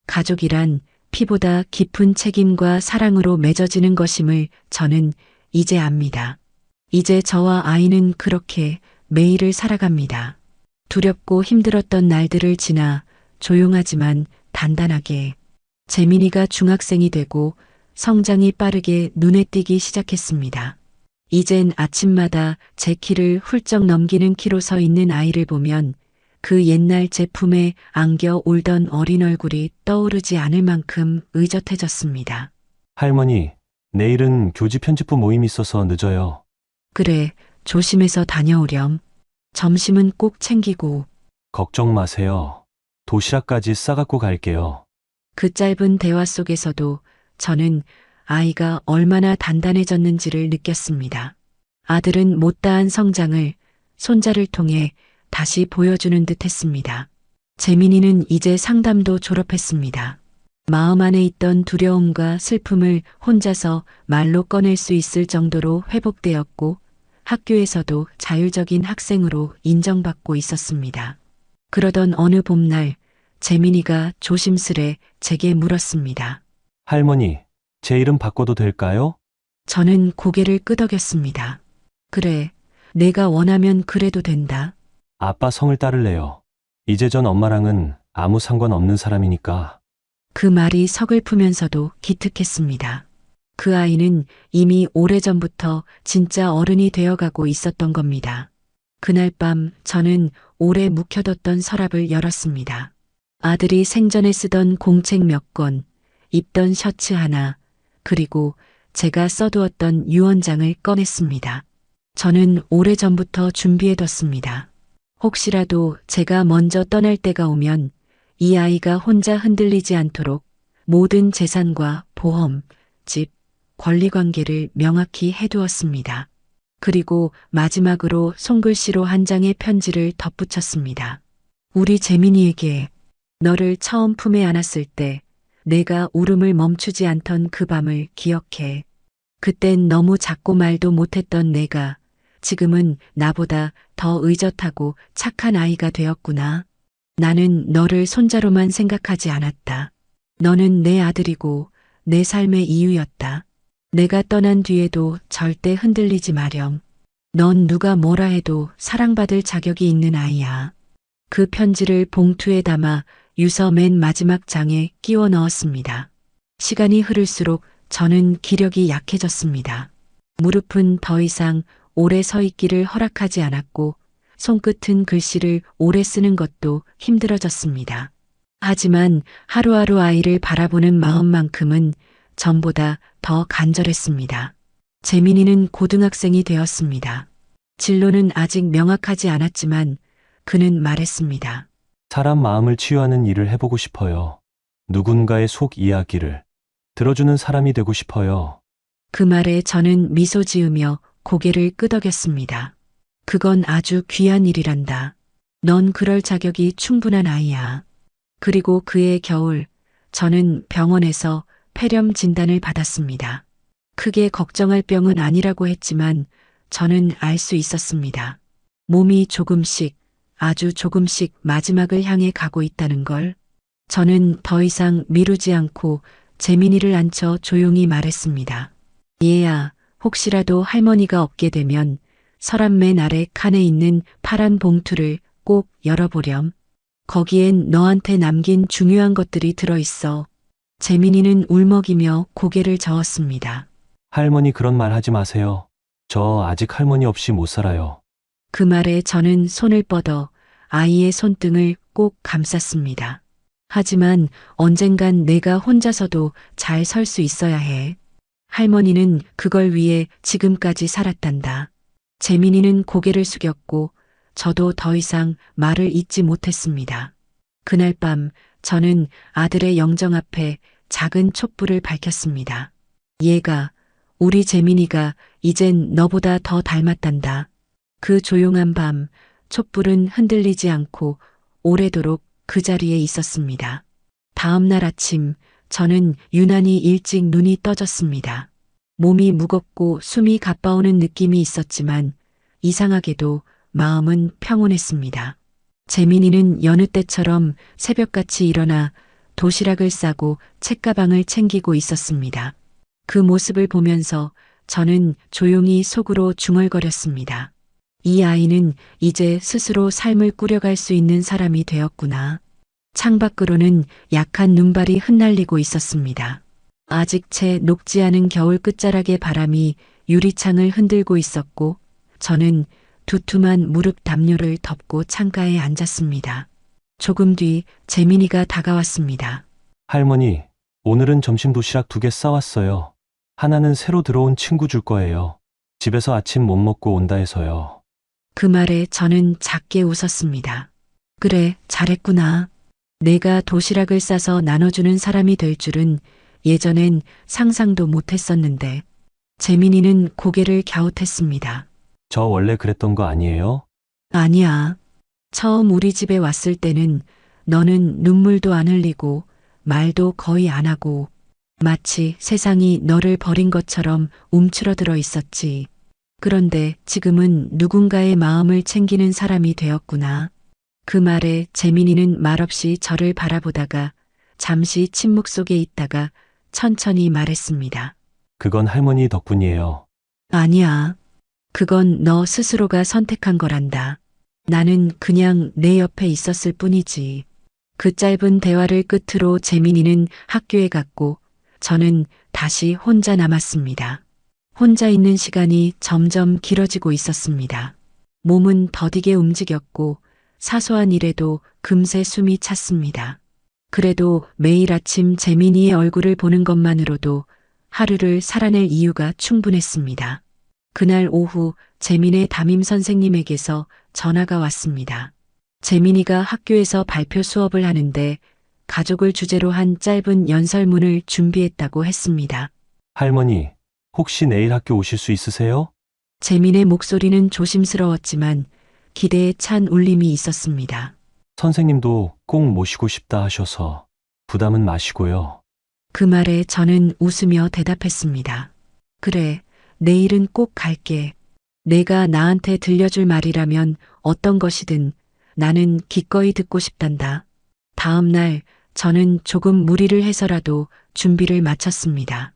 가족이란 피보다 깊은 책임과 사랑으로 맺어지는 것임을 저는 이제 압니다. 이제 저와 아이는 그렇게 매일을 살아갑니다. 두렵고 힘들었던 날들을 지나 조용하지만 단단하게 재민이가 중학생이 되고 성장이 빠르게 눈에 띄기 시작했습니다. 이젠 아침마다 제 키를 훌쩍 넘기는 키로 서 있는 아이를 보면 그 옛날 제 품에 안겨 울던 어린 얼굴이 떠오르지 않을 만큼 의젓해졌습니다. 할머니, 내일은 교지 편집부 모임 있어서 늦어요. 그래, 조심해서 다녀오렴. 점심은 꼭 챙기고. 걱정 마세요. 도시락까지 싸갖고 갈게요. 그 짧은 대화 속에서도 저는 아이가 얼마나 단단해졌는지를 느꼈습니다. 아들은 못다한 성장을 손자를 통해 다시 보여주는 듯 했습니다. 재민이는 이제 상담도 졸업했습니다. 마음 안에 있던 두려움과 슬픔을 혼자서 말로 꺼낼 수 있을 정도로 회복되었고 학교에서도 자율적인 학생으로 인정받고 있었습니다. 그러던 어느 봄날 재민이가 조심스레 제게 물었습니다. 할머니, 제 이름 바꿔도 될까요? 저는 고개를 끄덕였습니다. 그래, 내가 원하면 그래도 된다. 아빠 성을 따를래요. 이제 전 엄마랑은 아무 상관없는 사람이니까. 그 말이 서글프면서도 기특했습니다. 그 아이는 이미 오래전부터 진짜 어른이 되어가고 있었던 겁니다. 그날 밤 저는 오래 묵혀뒀던 서랍을 열었습니다. 아들이 생전에 쓰던 공책 몇 권, 입던 셔츠 하나, 그리고 제가 써두었던 유언장을 꺼냈습니다. 저는 오래전부터 준비해뒀습니다. 혹시라도 제가 먼저 떠날 때가 오면 이 아이가 혼자 흔들리지 않도록 모든 재산과 보험, 집, 권리관계를 명확히 해두었습니다. 그리고 마지막으로 손글씨로 한 장의 편지를 덧붙였습니다. 우리 재민이에게 너를 처음 품에 안았을 때 내가 울음을 멈추지 않던 그 밤을 기억해. 그땐 너무 작고 말도 못했던 내가 지금은 나보다 더 의젓하고 착한 아이가 되었구나. 나는 너를 손자로만 생각하지 않았다. 너는 내 아들이고 내 삶의 이유였다. 내가 떠난 뒤에도 절대 흔들리지 마렴. 넌 누가 뭐라 해도 사랑받을 자격이 있는 아이야. 그 편지를 봉투에 담아 유서 맨 마지막 장에 끼워 넣었습니다. 시간이 흐를수록 저는 기력이 약해졌습니다. 무릎은 더 이상 오래 서 있기를 허락하지 않았고 손끝은 글씨를 오래 쓰는 것도 힘들어졌습니다. 하지만 하루하루 아이를 바라보는 마음만큼은 전보다 더 간절했습니다. 재민이는 고등학생이 되었습니다. 진로는 아직 명확하지 않았지만 그는 말했습니다. 사람 마음을 치유하는 일을 해보고 싶어요. 누군가의 속 이야기를 들어주는 사람이 되고 싶어요. 그 말에 저는 미소 지으며 고개를 끄덕였습니다. 그건 아주 귀한 일이란다. 넌 그럴 자격이 충분한 아이야. 그리고 그해 겨울, 저는 병원에서 폐렴 진단을 받았습니다. 크게 걱정할 병은 아니라고 했지만 저는 알 수 있었습니다. 몸이 조금씩, 아주 조금씩 마지막을 향해 가고 있다는 걸. 저는 더 이상 미루지 않고 재민이를 앉혀 조용히 말했습니다. 얘야, 혹시라도 할머니가 없게 되면 서랍 맨 아래 칸에 있는 파란 봉투를 꼭 열어보렴. 거기엔 너한테 남긴 중요한 것들이 들어있어. 재민이는 울먹이며 고개를 저었습니다. 할머니 그런 말 하지 마세요. 저 아직 할머니 없이 못 살아요. 그 말에 저는 손을 뻗어 아이의 손등을 꼭 감쌌습니다. 하지만 언젠간 내가 혼자서도 잘 설 수 있어야 해. 할머니는 그걸 위해 지금까지 살았단다. 재민이는 고개를 숙였고 저도 더 이상 말을 잇지 못했습니다. 그날 밤 저는 아들의 영정 앞에 작은 촛불을 밝혔습니다. 얘가, 우리 재민이가 이젠 너보다 더 닮았단다. 그 조용한 밤 촛불은 흔들리지 않고 오래도록 그 자리에 있었습니다. 다음 날 아침 저는 유난히 일찍 눈이 떠졌습니다. 몸이 무겁고 숨이 가빠오는 느낌이 있었지만 이상하게도 마음은 평온했습니다. 재민이는 여느 때처럼 새벽같이 일어나 도시락을 싸고 책가방을 챙기고 있었습니다. 그 모습을 보면서 저는 조용히 속으로 중얼거렸습니다. 이 아이는 이제 스스로 삶을 꾸려갈 수 있는 사람이 되었구나. 창밖으로는 약한 눈발이 흩날리고 있었습니다. 아직 채 녹지 않은 겨울 끝자락의 바람이 유리창을 흔들고 있었고 저는 두툼한 무릎 담요를 덮고 창가에 앉았습니다. 조금 뒤 재민이가 다가왔습니다. 할머니, 오늘은 점심 도시락 2개 싸왔어요. 하나는 새로 들어온 친구 줄 거예요. 집에서 아침 못 먹고 온다 해서요. 그 말에 저는 작게 웃었습니다. 그래, 잘했구나. 내가 도시락을 싸서 나눠주는 사람이 될 줄은 예전엔 상상도 못했었는데. 재민이는 고개를 갸웃했습니다. 저 원래 그랬던 거 아니에요? 아니야. 처음 우리 집에 왔을 때는 너는 눈물도 안 흘리고 말도 거의 안 하고 마치 세상이 너를 버린 것처럼 움츠러들어 있었지. 그런데 지금은 누군가의 마음을 챙기는 사람이 되었구나. 그 말에 재민이는 말없이 저를 바라보다가 잠시 침묵 속에 있다가 천천히 말했습니다. 그건 할머니 덕분이에요. 아니야. 그건 너 스스로가 선택한 거란다. 나는 그냥 내 옆에 있었을 뿐이지. 그 짧은 대화를 끝으로 재민이는 학교에 갔고 저는 다시 혼자 남았습니다. 혼자 있는 시간이 점점 길어지고 있었습니다. 몸은 더디게 움직였고 사소한 일에도 금세 숨이 찼습니다. 그래도 매일 아침 재민이의 얼굴을 보는 것만으로도 하루를 살아낼 이유가 충분했습니다. 그날 오후 재민의 담임 선생님에게서 전화가 왔습니다. 재민이가 학교에서 발표 수업을 하는데 가족을 주제로 한 짧은 연설문을 준비했다고 했습니다. 할머니, 혹시 내일 학교 오실 수 있으세요? 재민의 목소리는 조심스러웠지만 기대에 찬 울림이 있었습니다. 선생님도 꼭 모시고 싶다 하셔서 부담은 마시고요. 그 말에 저는 웃으며 대답했습니다. 그래, 내일은 꼭 갈게. 내가 나한테 들려줄 말이라면 어떤 것이든 나는 기꺼이 듣고 싶단다. 다음 날 저는 조금 무리를 해서라도 준비를 마쳤습니다.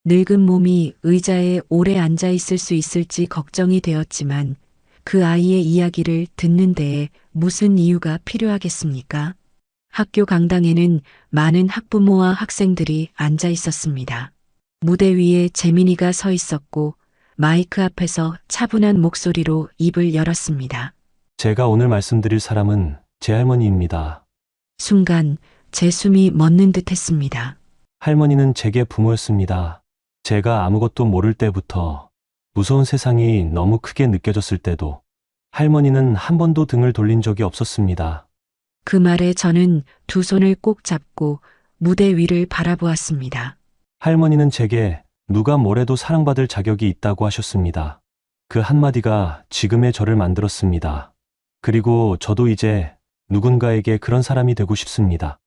늙은 몸이 의자에 오래 앉아 있을 수 있을지 걱정이 되었지만 그 아이의 이야기를 듣는 데에 무슨 이유가 필요하겠습니까? 학교 강당에는 많은 학부모와 학생들이 앉아 있었습니다. 무대 위에 재민이가 서 있었고 마이크 앞에서 차분한 목소리로 입을 열었습니다. 제가 오늘 말씀드릴 사람은 제 할머니입니다. 순간 제 숨이 멎는 듯 했습니다. 할머니는 제게 부모였습니다. 제가 아무것도 모를 때부터 무서운 세상이 너무 크게 느껴졌을 때도 할머니는 한 번도 등을 돌린 적이 없었습니다. 그 말에 저는 두 손을 꼭 잡고 무대 위를 바라보았습니다. 할머니는 제게 누가 뭐래도 사랑받을 자격이 있다고 하셨습니다. 그 한마디가 지금의 저를 만들었습니다. 그리고 저도 이제 누군가에게 그런 사람이 되고 싶습니다.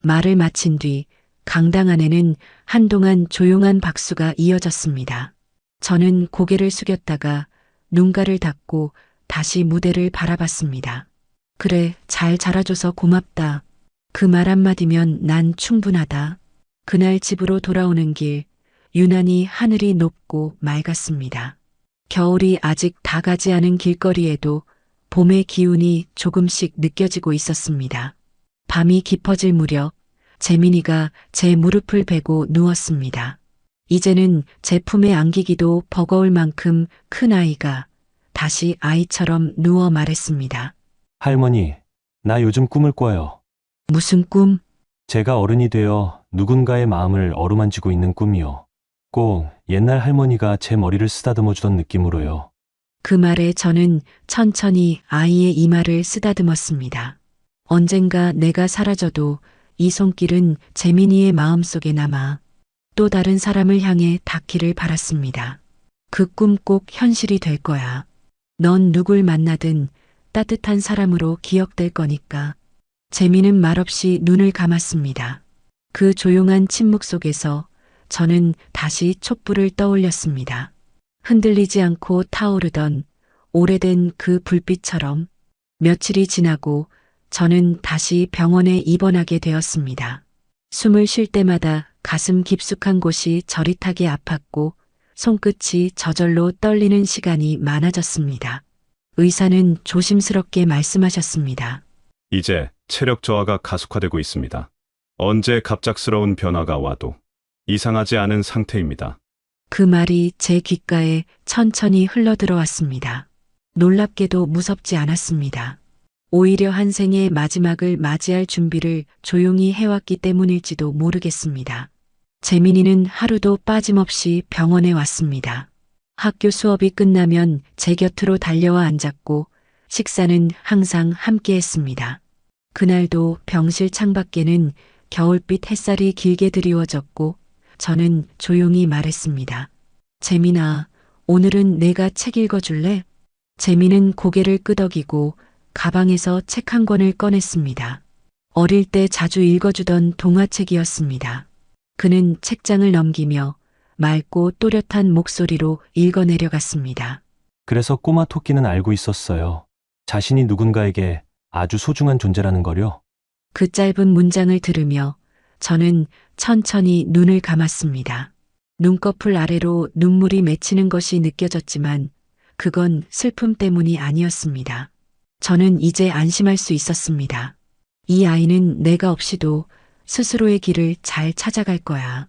말을 마친 뒤 강당 안에는 한동안 조용한 박수가 이어졌습니다. 저는 고개를 숙였다가 눈가를 닫고 다시 무대를 바라봤습니다. 그래, 잘 자라줘서 고맙다. 그 말 한마디면 난 충분하다. 그날 집으로 돌아오는 길, 유난히 하늘이 높고 맑았습니다. 겨울이 아직 다 가지 않은 길거리에도 봄의 기운이 조금씩 느껴지고 있었습니다. 밤이 깊어질 무렵 재민이가 제 무릎을 베고 누웠습니다. 이제는 제 품에 안기기도 버거울 만큼 큰 아이가 다시 아이처럼 누워 말했습니다. 할머니, 나 요즘 꿈을 꿔요. 무슨 꿈? 제가 어른이 되어 누군가의 마음을 어루만지고 있는 꿈이요. 꼭 옛날 할머니가 제 머리를 쓰다듬어 주던 느낌으로요. 그 말에 저는 천천히 아이의 이마를 쓰다듬었습니다. 언젠가 내가 사라져도 이 손길은 재민이의 마음속에 남아 또 다른 사람을 향해 닿기를 바랐습니다. 그 꿈 꼭 현실이 될 거야. 넌 누굴 만나든 따뜻한 사람으로 기억될 거니까. 재민은 말없이 눈을 감았습니다. 그 조용한 침묵 속에서 저는 다시 촛불을 떠올렸습니다. 흔들리지 않고 타오르던 오래된 그 불빛처럼. 며칠이 지나고 저는 다시 병원에 입원하게 되었습니다. 숨을 쉴 때마다 가슴 깊숙한 곳이 저릿하게 아팠고 손끝이 저절로 떨리는 시간이 많아졌습니다. 의사는 조심스럽게 말씀하셨습니다. 이제 체력 저하가 가속화되고 있습니다. 언제 갑작스러운 변화가 와도 이상하지 않은 상태입니다. 그 말이 제 귓가에 천천히 흘러들어왔습니다. 놀랍게도 무섭지 않았습니다. 오히려 한 생의 마지막을 맞이할 준비를 조용히 해왔기 때문일지도 모르겠습니다. 재민이는 하루도 빠짐없이 병원에 왔습니다. 학교 수업이 끝나면 제 곁으로 달려와 앉았고 식사는 항상 함께 했습니다. 그날도 병실 창밖에는 겨울빛 햇살이 길게 드리워졌고 저는 조용히 말했습니다. 재민아, 오늘은 내가 책 읽어줄래? 재민은 고개를 끄덕이고 가방에서 책 한 권을 꺼냈습니다. 어릴 때 자주 읽어주던 동화책이었습니다. 그는 책장을 넘기며 맑고 또렷한 목소리로 읽어내려갔습니다. 그래서 꼬마 토끼는 알고 있었어요. 자신이 누군가에게 아주 소중한 존재라는 거요. 그 짧은 문장을 들으며 저는 천천히 눈을 감았습니다. 눈꺼풀 아래로 눈물이 맺히는 것이 느껴졌지만 그건 슬픔 때문이 아니었습니다. 저는 이제 안심할 수 있었습니다. 이 아이는 내가 없이도 스스로의 길을 잘 찾아갈 거야.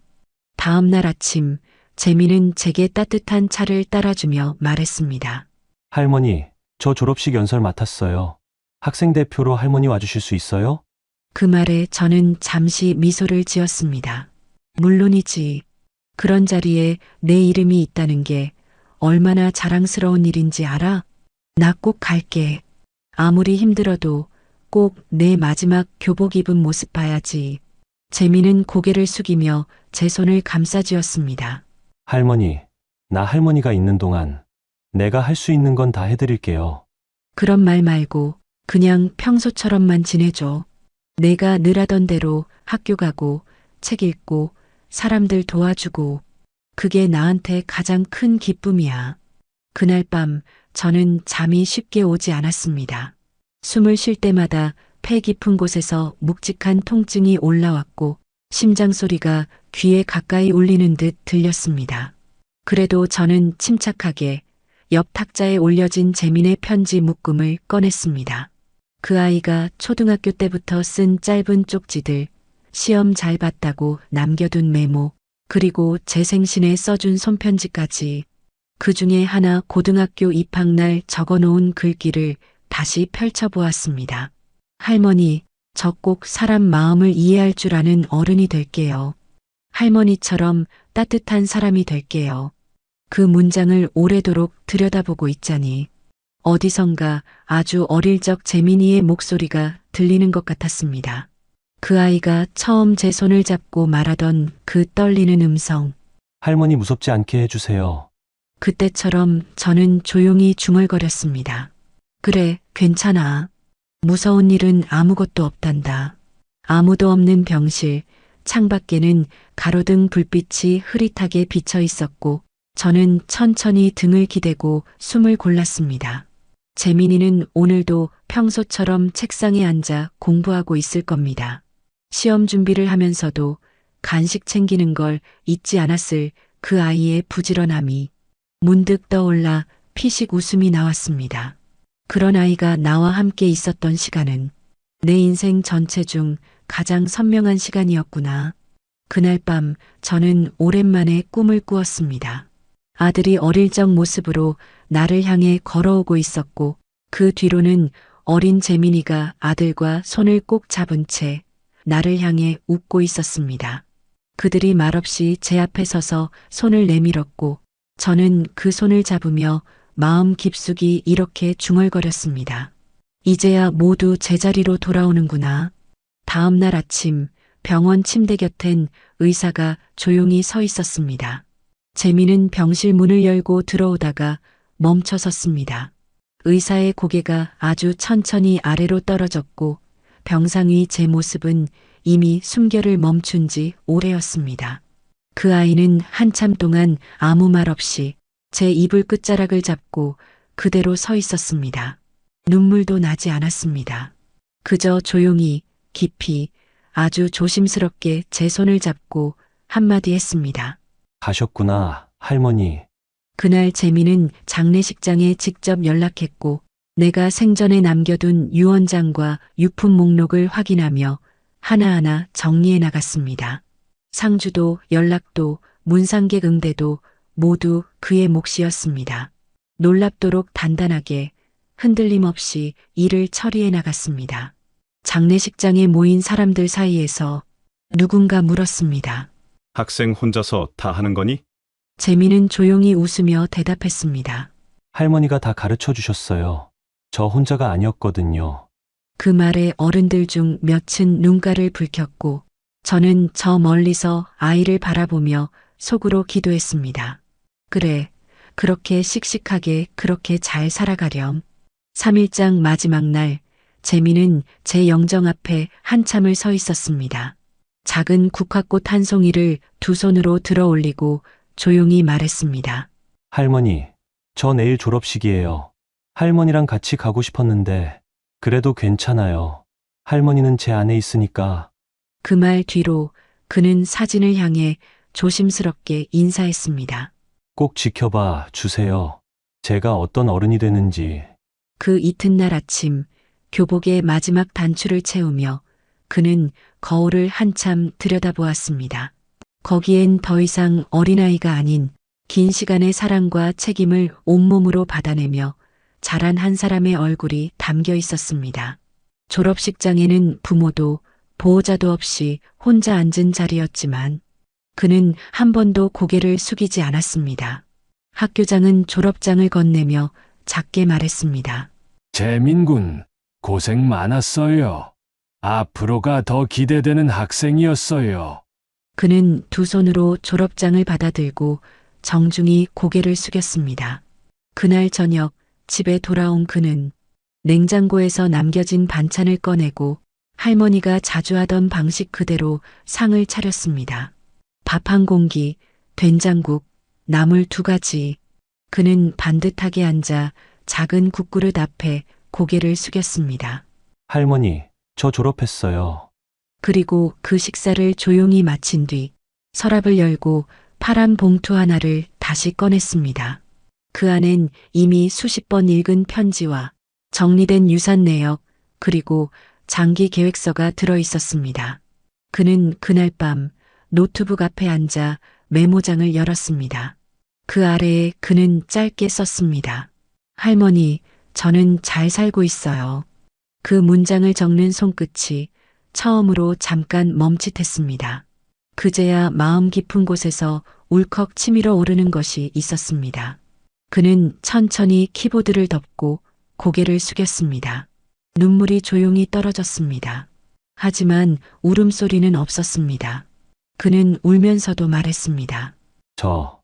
다음 날 아침, 재민은 제게 따뜻한 차를 따라주며 말했습니다. 할머니, 저 졸업식 연설 맡았어요. 학생 대표로 할머니 와주실 수 있어요? 그 말에 저는 잠시 미소를 지었습니다. 물론이지. 그런 자리에 내 이름이 있다는 게 얼마나 자랑스러운 일인지 알아? 나 꼭 갈게. 아무리 힘들어도 꼭 내 마지막 교복 입은 모습 봐야지. 재민은 고개를 숙이며 제 손을 감싸쥐었습니다. 할머니, 나 할머니가 있는 동안 내가 할 수 있는 건 다 해드릴게요. 그런 말 말고 그냥 평소처럼만 지내줘. 내가 늘 하던 대로 학교 가고 책 읽고 사람들 도와주고 그게 나한테 가장 큰 기쁨이야. 그날 밤 저는 잠이 쉽게 오지 않았습니다. 숨을 쉴 때마다 폐 깊은 곳에서 묵직한 통증이 올라왔고 심장 소리가 귀에 가까이 울리는 듯 들렸습니다. 그래도 저는 침착하게 옆 탁자에 올려진 재민의 편지 묶음을 꺼냈습니다. 그 아이가 초등학교 때부터 쓴 짧은 쪽지들, 시험 잘 봤다고 남겨둔 메모, 그리고 제 생신에 써준 손편지까지. 그 중에 하나 고등학교 입학날 적어놓은 글귀를 다시 펼쳐보았습니다. 할머니, 저 꼭 사람 마음을 이해할 줄 아는 어른이 될게요. 할머니처럼 따뜻한 사람이 될게요. 그 문장을 오래도록 들여다보고 있자니 어디선가 아주 어릴 적 재민이의 목소리가 들리는 것 같았습니다. 그 아이가 처음 제 손을 잡고 말하던 그 떨리는 음성. 할머니 무섭지 않게 해주세요. 그때처럼 저는 조용히 중얼거렸습니다. 그래, 괜찮아. 무서운 일은 아무것도 없단다. 아무도 없는 병실, 창밖에는 가로등 불빛이 흐릿하게 비쳐 있었고, 저는 천천히 등을 기대고 숨을 골랐습니다. 재민이는 오늘도 평소처럼 책상에 앉아 공부하고 있을 겁니다. 시험 준비를 하면서도 간식 챙기는 걸 잊지 않았을 그 아이의 부지런함이 문득 떠올라 피식 웃음이 나왔습니다. 그런 아이가 나와 함께 있었던 시간은 내 인생 전체 중 가장 선명한 시간이었구나. 그날 밤 저는 오랜만에 꿈을 꾸었습니다. 아들이 어릴 적 모습으로 나를 향해 걸어오고 있었고 그 뒤로는 어린 재민이가 아들과 손을 꼭 잡은 채 나를 향해 웃고 있었습니다. 그들이 말없이 제 앞에 서서 손을 내밀었고 저는 그 손을 잡으며 마음 깊숙이 이렇게 중얼거렸습니다. 이제야 모두 제자리로 돌아오는구나. 다음 날 아침 병원 침대 곁엔 의사가 조용히 서 있었습니다. 재민은 병실 문을 열고 들어오다가 멈춰 섰습니다. 의사의 고개가 아주 천천히 아래로 떨어졌고 병상 위 제 모습은 이미 숨결을 멈춘 지 오래였습니다. 그 아이는 한참 동안 아무 말 없이 제 이불 끝자락을 잡고 그대로 서 있었습니다. 눈물도 나지 않았습니다. 그저 조용히, 깊이, 아주 조심스럽게 제 손을 잡고 한마디 했습니다. 가셨구나, 할머니. 그날 재민은 장례식장에 직접 연락했고 내가 생전에 남겨둔 유언장과 유품 목록을 확인하며 하나하나 정리해 나갔습니다. 상주도 연락도 문상객 응대도 모두 그의 몫이었습니다. 놀랍도록 단단하게 흔들림 없이 일을 처리해 나갔습니다. 장례식장에 모인 사람들 사이에서 누군가 물었습니다. 학생 혼자서 다 하는 거니? 재민은 조용히 웃으며 대답했습니다. 할머니가 다 가르쳐 주셨어요. 저 혼자가 아니었거든요. 그 말에 어른들 중 몇은 눈가를 붉혔고 저는 저 멀리서 아이를 바라보며 속으로 기도했습니다. 그래, 그렇게 씩씩하게 그렇게 잘 살아가렴. 3일장 마지막 날 재민은 제 영정 앞에 한참을 서 있었습니다. 작은 국화꽃 한 송이를 두 손으로 들어 올리고 조용히 말했습니다. 할머니, 저 내일 졸업식이에요. 할머니랑 같이 가고 싶었는데 그래도 괜찮아요. 할머니는 제 안에 있으니까. 그 말 뒤로 그는 사진을 향해 조심스럽게 인사했습니다. 꼭 지켜봐 주세요. 제가 어떤 어른이 되는지. 그 이튿날 아침 교복의 마지막 단추를 채우며 그는 거울을 한참 들여다보았습니다. 거기엔 더 이상 어린아이가 아닌 긴 시간의 사랑과 책임을 온몸으로 받아내며 자란 한 사람의 얼굴이 담겨 있었습니다. 졸업식장에는 부모도 보호자도 없이 혼자 앉은 자리였지만 그는 한 번도 고개를 숙이지 않았습니다. 학교장은 졸업장을 건네며 작게 말했습니다. 재민군, 고생 많았어요. 앞으로가 더 기대되는 학생이었어요. 그는 두 손으로 졸업장을 받아들고 정중히 고개를 숙였습니다. 그날 저녁 집에 돌아온 그는 냉장고에서 남겨진 반찬을 꺼내고 할머니가 자주 하던 방식 그대로 상을 차렸습니다. 밥 한 공기, 된장국, 나물 2가지. 그는 반듯하게 앉아 작은 국그릇 앞에 고개를 숙였습니다. 할머니, 저 졸업했어요. 그리고 그 식사를 조용히 마친 뒤 서랍을 열고 파란 봉투 하나를 다시 꺼냈습니다. 그 안엔 이미 수십 번 읽은 편지와 정리된 유산 내역 그리고 장기 계획서가 들어 있었습니다. 그는 그날 밤 노트북 앞에 앉아 메모장을 열었습니다. 그 아래에 그는 짧게 썼습니다. 할머니, 저는 잘 살고 있어요. 그 문장을 적는 손끝이 처음으로 잠깐 멈칫했습니다. 그제야 마음 깊은 곳에서 울컥 치밀어 오르는 것이 있었습니다. 그는 천천히 키보드를 덮고 고개를 숙였습니다. 눈물이 조용히 떨어졌습니다. 하지만 울음소리는 없었습니다. 그는 울면서도 말했습니다. 저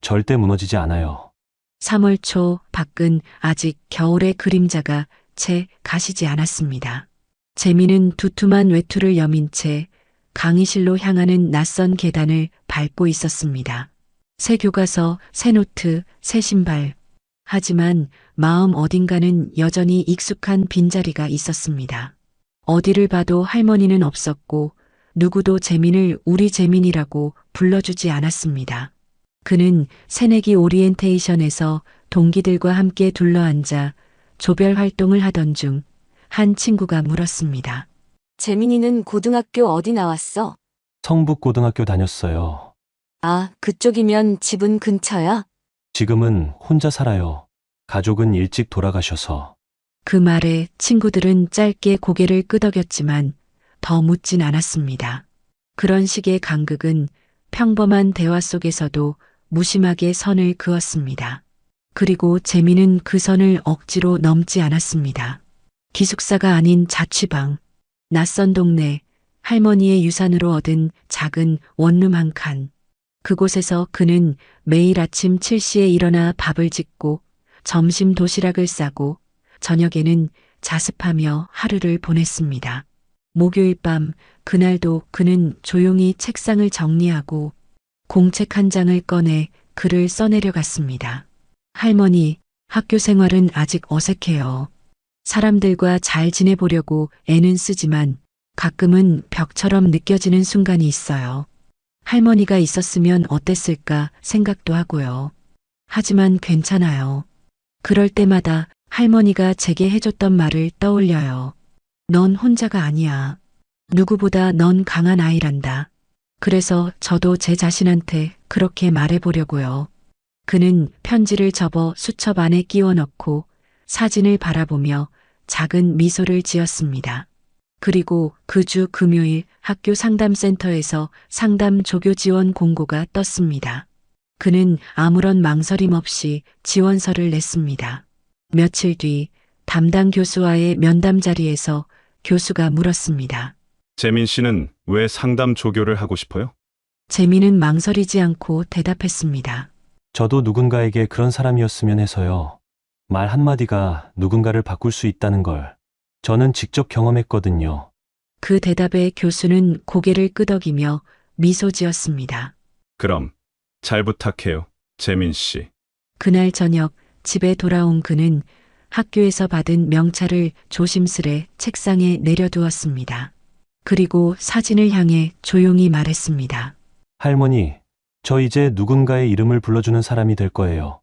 절대 무너지지 않아요. 3월 초 밖은 아직 겨울의 그림자가 채 가시지 않았습니다. 재민은 두툼한 외투를 여민 채 강의실로 향하는 낯선 계단을 밟고 있었습니다. 새 교과서, 새 노트, 새 신발. 하지만 마음 어딘가는 여전히 익숙한 빈자리가 있었습니다. 어디를 봐도 할머니는 없었고 누구도 재민을 우리 재민이라고 불러주지 않았습니다. 그는 새내기 오리엔테이션에서 동기들과 함께 둘러앉아 조별 활동을 하던 중 한 친구가 물었습니다. 재민이는 고등학교 어디 나왔어? 성북고등학교 다녔어요. 아, 그쪽이면 집은 근처야? 지금은 혼자 살아요. 가족은 일찍 돌아가셔서. 그 말에 친구들은 짧게 고개를 끄덕였지만 더 묻진 않았습니다. 그런 식의 간극은 평범한 대화 속에서도 무심하게 선을 그었습니다. 그리고 재민은 그 선을 억지로 넘지 않았습니다. 기숙사가 아닌 자취방, 낯선 동네, 할머니의 유산으로 얻은 작은 원룸 한 칸. 그곳에서 그는 매일 아침 7시에 일어나 밥을 짓고 점심 도시락을 싸고 저녁에는 자습하며 하루를 보냈습니다. 목요일 밤, 그날도 그는 조용히 책상을 정리하고 공책 한 장을 꺼내 글을 써내려갔습니다. 할머니, 학교 생활은 아직 어색해요. 사람들과 잘 지내보려고 애는 쓰지만 가끔은 벽처럼 느껴지는 순간이 있어요. 할머니가 있었으면 어땠을까 생각도 하고요. 하지만 괜찮아요. 그럴 때마다 할머니가 제게 해줬던 말을 떠올려요. 넌 혼자가 아니야. 누구보다 넌 강한 아이란다. 그래서 저도 제 자신한테 그렇게 말해보려고요. 그는 편지를 접어 수첩 안에 끼워 넣고 사진을 바라보며 작은 미소를 지었습니다. 그리고 그 주 금요일 학교 상담센터에서 상담 조교 지원 공고가 떴습니다. 그는 아무런 망설임 없이 지원서를 냈습니다. 며칠 뒤 담당 교수와의 면담 자리에서 교수가 물었습니다. 재민 씨는 왜 상담 조교를 하고 싶어요? 재민은 망설이지 않고 대답했습니다. 저도 누군가에게 그런 사람이었으면 해서요. 말 한마디가 누군가를 바꿀 수 있다는 걸 저는 직접 경험했거든요. 그 대답에 교수는 고개를 끄덕이며 미소 지었습니다. 그럼 잘 부탁해요, 재민 씨. 그날 저녁 집에 돌아온 그는 학교에서 받은 명찰을 조심스레 책상에 내려두었습니다. 그리고 사진을 향해 조용히 말했습니다. 할머니, 저 이제 누군가의 이름을 불러주는 사람이 될 거예요.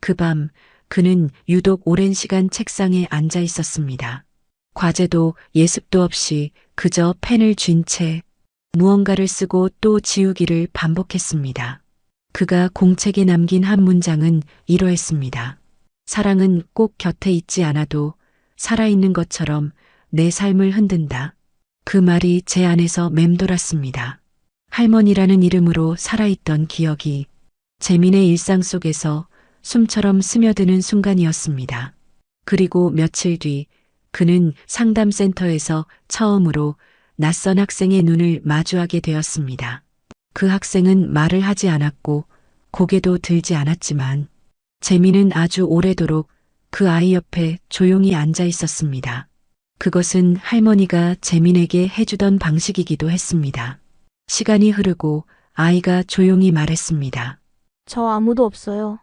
그 밤 그는 유독 오랜 시간 책상에 앉아 있었습니다. 과제도 예습도 없이 그저 펜을 쥔 채 무언가를 쓰고 또 지우기를 반복했습니다. 그가 공책에 남긴 한 문장은 이러했습니다. 사랑은 꼭 곁에 있지 않아도 살아있는 것처럼 내 삶을 흔든다. 그 말이 제 안에서 맴돌았습니다. 할머니라는 이름으로 살아있던 기억이 재민의 일상 속에서 숨처럼 스며드는 순간이었습니다. 그리고 며칠 뒤 그는 상담센터에서 처음으로 낯선 학생의 눈을 마주하게 되었습니다. 그 학생은 말을 하지 않았고 고개도 들지 않았지만 재민은 아주 오래도록 그 아이 옆에 조용히 앉아 있었습니다. 그것은 할머니가 재민에게 해주던 방식이기도 했습니다. 시간이 흐르고 아이가 조용히 말했습니다. 저 아무도 없어요.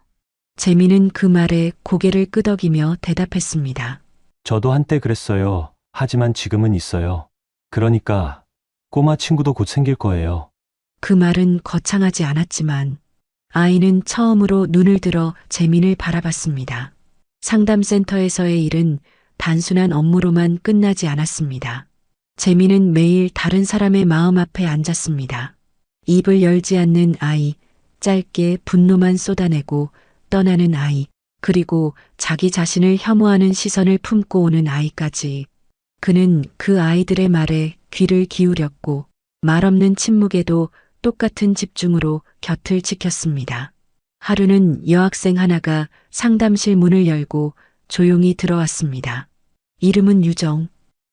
재민은 그 말에 고개를 끄덕이며 대답했습니다. 저도 한때 그랬어요. 하지만 지금은 있어요. 그러니까 꼬마 친구도 곧 생길 거예요. 그 말은 거창하지 않았지만 아이는 처음으로 눈을 들어 재민을 바라봤습니다. 상담센터에서의 일은 단순한 업무로만 끝나지 않았습니다. 재민은 매일 다른 사람의 마음 앞에 앉았습니다. 입을 열지 않는 아이, 짧게 분노만 쏟아내고 떠나는 아이, 그리고 자기 자신을 혐오하는 시선을 품고 오는 아이까지. 그는 그 아이들의 말에 귀를 기울였고 말없는 침묵에도 똑같은 집중으로 곁을 지켰습니다. 하루는 여학생 하나가 상담실 문을 열고 조용히 들어왔습니다. 이름은 유정.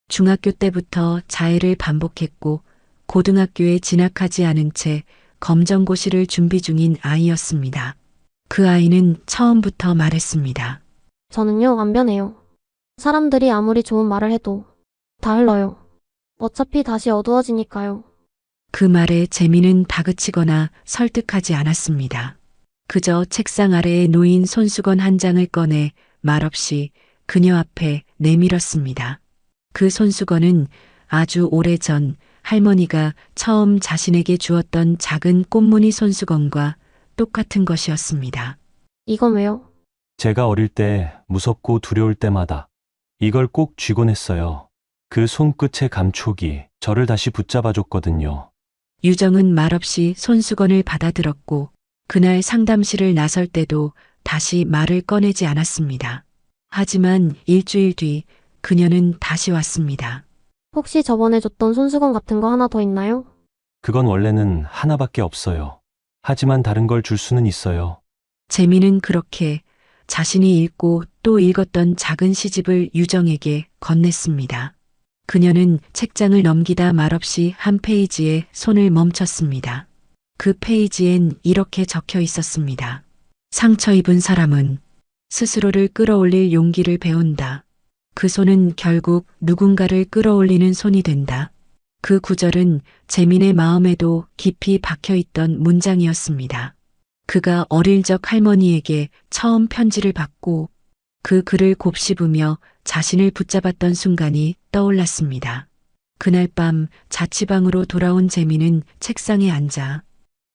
중학교 때부터 자해를 반복했고 고등학교에 진학하지 않은 채 검정고시를 준비 중인 아이였습니다. 그 아이는 처음부터 말했습니다. 저는요, 안 변해요. 사람들이 아무리 좋은 말을 해도 다 흘러요. 어차피 다시 어두워지니까요. 그 말에 재미는 다그치거나 설득하지 않았습니다. 그저 책상 아래에 놓인 손수건 한 장을 꺼내 말없이 그녀 앞에 내밀었습니다. 그 손수건은 아주 오래전 할머니가 처음 자신에게 주었던 작은 꽃무늬 손수건과 똑같은 것이었습니다. 이건 왜요? 제가 어릴 때 무섭고 두려울 때마다 이걸 꼭 쥐곤 했어요. 그 손끝의 감촉이 저를 다시 붙잡아줬거든요. 유정은 말없이 손수건을 받아들었고 그날 상담실을 나설 때도 다시 말을 꺼내지 않았습니다. 하지만 일주일 뒤 그녀는 다시 왔습니다. 혹시 저번에 줬던 손수건 같은 거 하나 더 있나요? 그건 원래는 하나밖에 없어요. 하지만 다른 걸 줄 수는 있어요. 재미는 그렇게 자신이 읽고 또 읽었던 작은 시집을 유정에게 건넸습니다. 그녀는 책장을 넘기다 말없이 한 페이지에 손을 멈췄습니다. 그 페이지엔 이렇게 적혀 있었습니다. 상처 입은 사람은 스스로를 끌어올릴 용기를 배운다. 그 손은 결국 누군가를 끌어올리는 손이 된다. 그 구절은 재민의 마음에도 깊이 박혀있던 문장이었습니다. 그가 어릴 적 할머니에게 처음 편지를 받고 그 글을 곱씹으며 자신을 붙잡았던 순간이 떠올랐습니다. 그날 밤 자취방으로 돌아온 재민은 책상에 앉아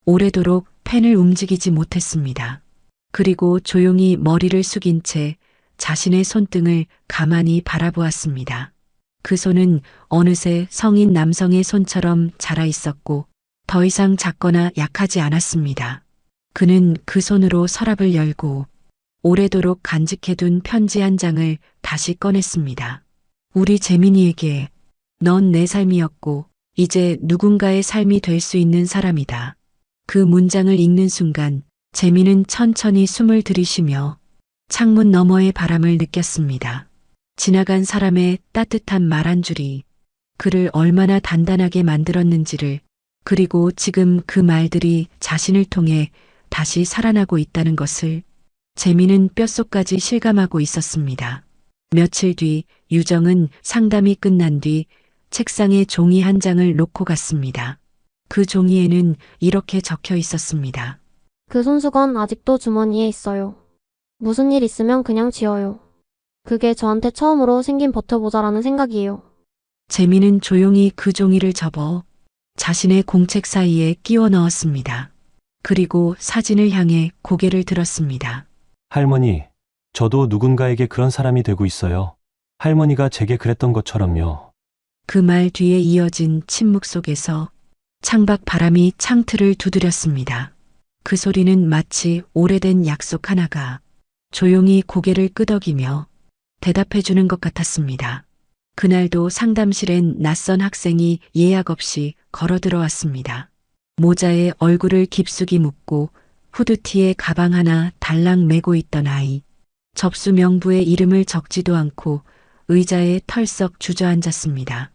오래도록 펜을 움직이지 못했습니다. 그리고 조용히 머리를 숙인 채 자신의 손등을 가만히 바라보았습니다. 그 손은 어느새 성인 남성의 손처럼 자라 있었고 더 이상 작거나 약하지 않았습니다. 그는 그 손으로 서랍을 열고 오래도록 간직해둔 편지 한 장을 다시 꺼냈습니다. 우리 재민이에게 넌 내 삶이었고 이제 누군가의 삶이 될 수 있는 사람이다. 그 문장을 읽는 순간 재민은 천천히 숨을 들이쉬며 창문 너머의 바람을 느꼈습니다. 지나간 사람의 따뜻한 말 한 줄이 그를 얼마나 단단하게 만들었는지를, 그리고 지금 그 말들이 자신을 통해 다시 살아나고 있다는 것을 재민은 뼛속까지 실감하고 있었습니다. 며칠 뒤 유정은 상담이 끝난 뒤 책상에 종이 한 장을 놓고 갔습니다. 그 종이에는 이렇게 적혀 있었습니다. 그 손수건 아직도 주머니에 있어요. 무슨 일 있으면 그냥 지어요. 그게 저한테 처음으로 생긴 버텨보자라는 생각이에요. 재민은 조용히 그 종이를 접어 자신의 공책 사이에 끼워 넣었습니다. 그리고 사진을 향해 고개를 들었습니다. 할머니, 저도 누군가에게 그런 사람이 되고 있어요. 할머니가 제게 그랬던 것처럼요. 그 말 뒤에 이어진 침묵 속에서 창밖 바람이 창틀을 두드렸습니다. 그 소리는 마치 오래된 약속 하나가 조용히 고개를 끄덕이며 대답해주는 것 같았습니다. 그날도 상담실엔 낯선 학생이 예약 없이 걸어 들어왔습니다. 모자에 얼굴을 깊숙이 묻고 후드티에 가방 하나 달랑 메고 있던 아이. 접수 명부에 이름을 적지도 않고 의자에 털썩 주저앉았습니다.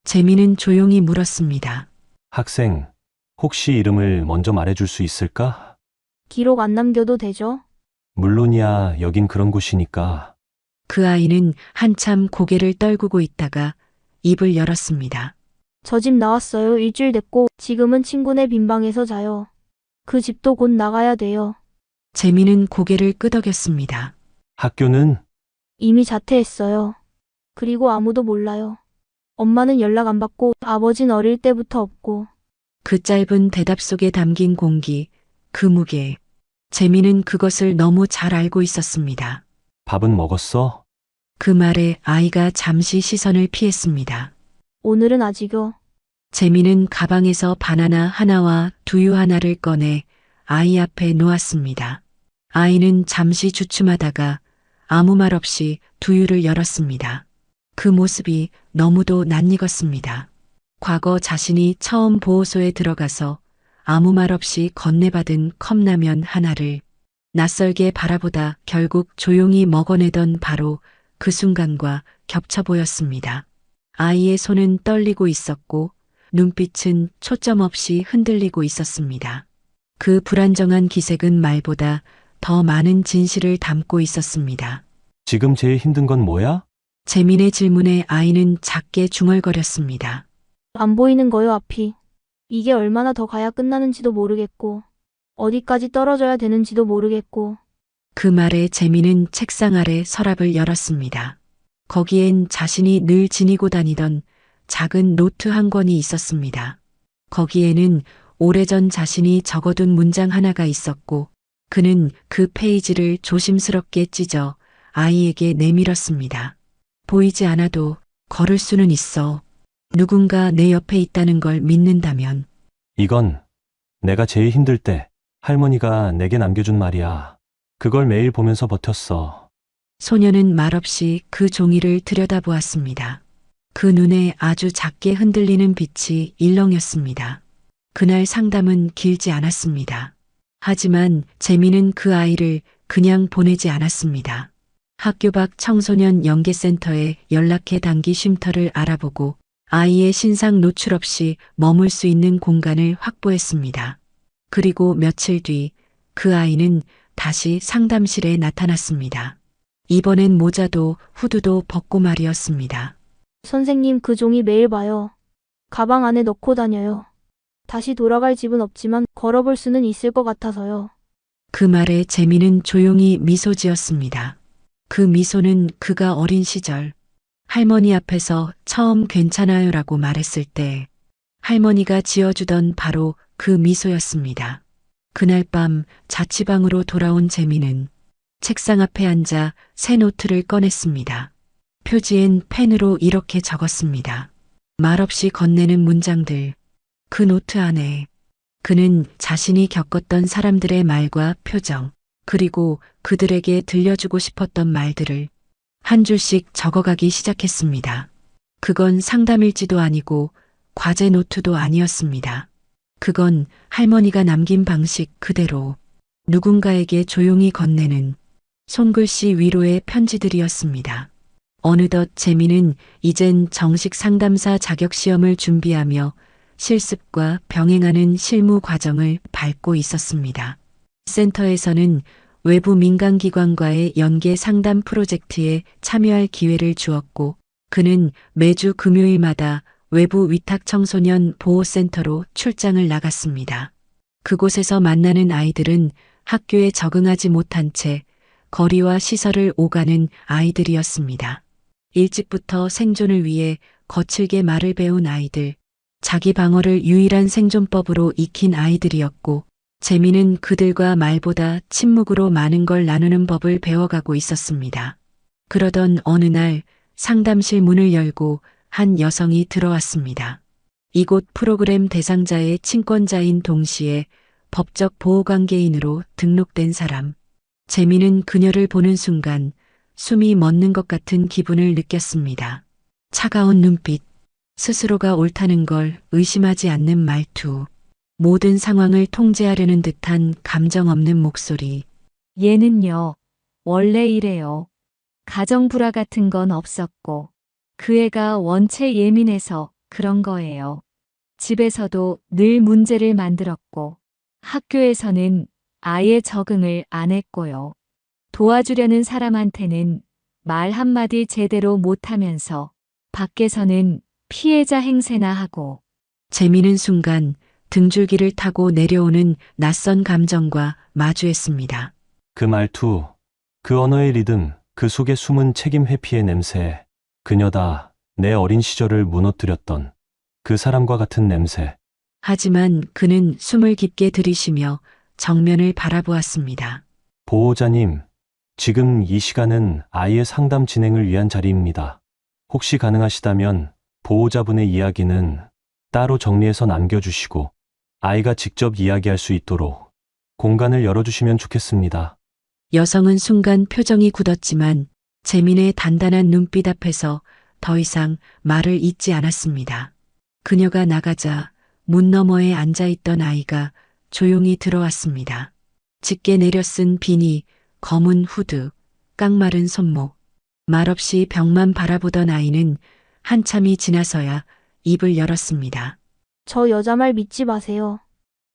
재민은 조용히 물었습니다. 학생, 혹시 이름을 먼저 말해줄 수 있을까? 기록 안 남겨도 되죠? 물론이야, 여긴 그런 곳이니까. 그 아이는 한참 고개를 떨구고 있다가 입을 열었습니다. 저 집 나왔어요. 일주일 됐고 지금은 친구네 빈방에서 자요. 그 집도 곧 나가야 돼요. 재민은 고개를 끄덕였습니다. 학교는? 이미 자퇴했어요. 그리고 아무도 몰라요. 엄마는 연락 안 받고 아버진 어릴 때부터 없고. 그 짧은 대답 속에 담긴 공기, 그 무게. 재민은 그것을 너무 잘 알고 있었습니다. 밥은 먹었어? 그 말에 아이가 잠시 시선을 피했습니다. 오늘은 아직요. 재민은 가방에서 바나나 하나와 두유 하나를 꺼내 아이 앞에 놓았습니다. 아이는 잠시 주춤하다가 아무 말 없이 두유를 열었습니다. 그 모습이 너무도 낯익었습니다. 과거 자신이 처음 보호소에 들어가서 아무 말 없이 건네받은 컵라면 하나를 낯설게 바라보다 결국 조용히 먹어내던 바로 그 순간과 겹쳐 보였습니다. 아이의 손은 떨리고 있었고 눈빛은 초점 없이 흔들리고 있었습니다. 그 불안정한 기색은 말보다 더 많은 진실을 담고 있었습니다. 지금 제일 힘든 건 뭐야? 재민의 질문에 아이는 작게 중얼거렸습니다. 안 보이는 거요, 앞이. 이게 얼마나 더 가야 끝나는지도 모르겠고, 어디까지 떨어져야 되는지도 모르겠고. 그 말에 재민은 책상 아래 서랍을 열었습니다. 거기엔 자신이 늘 지니고 다니던 작은 노트 한 권이 있었습니다. 거기에는 오래전 자신이 적어둔 문장 하나가 있었고 그는 그 페이지를 조심스럽게 찢어 아이에게 내밀었습니다. 보이지 않아도 걸을 수는 있어. 누군가 내 옆에 있다는 걸 믿는다면. 이건 내가 제일 힘들 때 할머니가 내게 남겨준 말이야. 그걸 매일 보면서 버텼어. 소녀는 말없이 그 종이를 들여다보았습니다. 그 눈에 아주 작게 흔들리는 빛이 일렁였습니다. 그날 상담은 길지 않았습니다. 하지만 재민은 그 아이를 그냥 보내지 않았습니다. 학교 밖 청소년 연계센터에 연락해 단기 쉼터를 알아보고 아이의 신상 노출 없이 머물 수 있는 공간을 확보했습니다. 그리고 며칠 뒤 그 아이는 다시 상담실에 나타났습니다. 이번엔 모자도 후드도 벗고 말이었습니다. 선생님, 그 종이 매일 봐요. 가방 안에 넣고 다녀요. 다시 돌아갈 집은 없지만 걸어볼 수는 있을 것 같아서요. 그 말에 재민은 조용히 미소 지었습니다. 그 미소는 그가 어린 시절 할머니 앞에서 처음 괜찮아요라고 말했을 때 할머니가 지어주던 바로 그 미소였습니다. 그날 밤 자취방으로 돌아온 재민은 책상 앞에 앉아 새 노트를 꺼냈습니다. 표지엔 펜으로 이렇게 적었습니다. 말없이 건네는 문장들. 그 노트 안에 그는 자신이 겪었던 사람들의 말과 표정, 그리고 그들에게 들려주고 싶었던 말들을 한 줄씩 적어가기 시작했습니다. 그건 상담일지도 아니고 과제 노트도 아니었습니다. 그건 할머니가 남긴 방식 그대로 누군가에게 조용히 건네는 손글씨 위로의 편지들이었습니다. 어느덧 재민은 이젠 정식 상담사 자격시험을 준비하며 실습과 병행하는 실무 과정을 밟고 있었습니다. 센터에서는 외부 민간기관과의 연계 상담 프로젝트에 참여할 기회를 주었고 그는 매주 금요일마다 외부 위탁 청소년 보호센터로 출장을 나갔습니다. 그곳에서 만나는 아이들은 학교에 적응하지 못한 채 거리와 시설을 오가는 아이들이었습니다. 일찍부터 생존을 위해 거칠게 말을 배운 아이들, 자기 방어를 유일한 생존법으로 익힌 아이들이었고 재민은 그들과 말보다 침묵으로 많은 걸 나누는 법을 배워가고 있었습니다. 그러던 어느 날 상담실 문을 열고 한 여성이 들어왔습니다. 이곳 프로그램 대상자의 친권자인 동시에 법적 보호관계인으로 등록된 사람. 재민은 그녀를 보는 순간 숨이 멎는 것 같은 기분을 느꼈습니다. 차가운 눈빛, 스스로가 옳다는 걸 의심하지 않는 말투, 모든 상황을 통제하려는 듯한 감정 없는 목소리. 얘는요, 원래 이래요. 가정 불화 같은 건 없었고, 그 애가 원체 예민해서 그런 거예요. 집에서도 늘 문제를 만들었고, 학교에서는 아예 적응을 안 했고요. 도와주려는 사람한테는 말 한마디 제대로 못하면서 밖에서는 피해자 행세나 하고. 재민은 순간 등줄기를 타고 내려오는 낯선 감정과 마주했습니다. 그 말투, 그 언어의 리듬, 그 속에 숨은 책임 회피의 냄새. 그녀다. 내 어린 시절을 무너뜨렸던 그 사람과 같은 냄새. 하지만 그는 숨을 깊게 들이쉬며 정면을 바라보았습니다. 보호자님, 지금 이 시간은 아이의 상담 진행을 위한 자리입니다. 혹시 가능하시다면 보호자분의 이야기는 따로 정리해서 남겨주시고 아이가 직접 이야기할 수 있도록 공간을 열어주시면 좋겠습니다. 여성은 순간 표정이 굳었지만 재민의 단단한 눈빛 앞에서 더 이상 말을 잇지 않았습니다. 그녀가 나가자 문 너머에 앉아있던 아이가 조용히 들어왔습니다. 짙게 내려쓴 비니, 검은 후드, 깡마른 손목. 말없이 벽만 바라보던 아이는 한참이 지나서야 입을 열었습니다. 저 여자 말 믿지 마세요.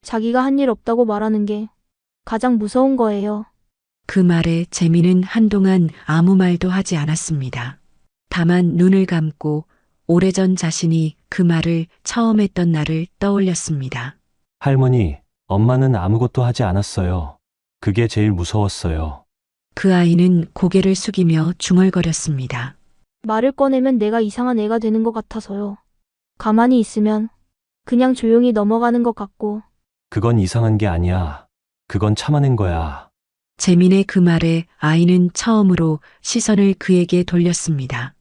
자기가 한 일 없다고 말하는 게 가장 무서운 거예요. 그 말에 재민은 한동안 아무 말도 하지 않았습니다. 다만 눈을 감고 오래전 자신이 그 말을 처음 했던 날을 떠올렸습니다. 할머니, 엄마는 아무것도 하지 않았어요. 그게 제일 무서웠어요. 그 아이는 고개를 숙이며 중얼거렸습니다. 말을 꺼내면 내가 이상한 애가 되는 것 같아서요. 가만히 있으면 그냥 조용히 넘어가는 것 같고. 그건 이상한 게 아니야. 그건 참아낸 거야. 재민의 그 말에 아이는 처음으로 시선을 그에게 돌렸습니다.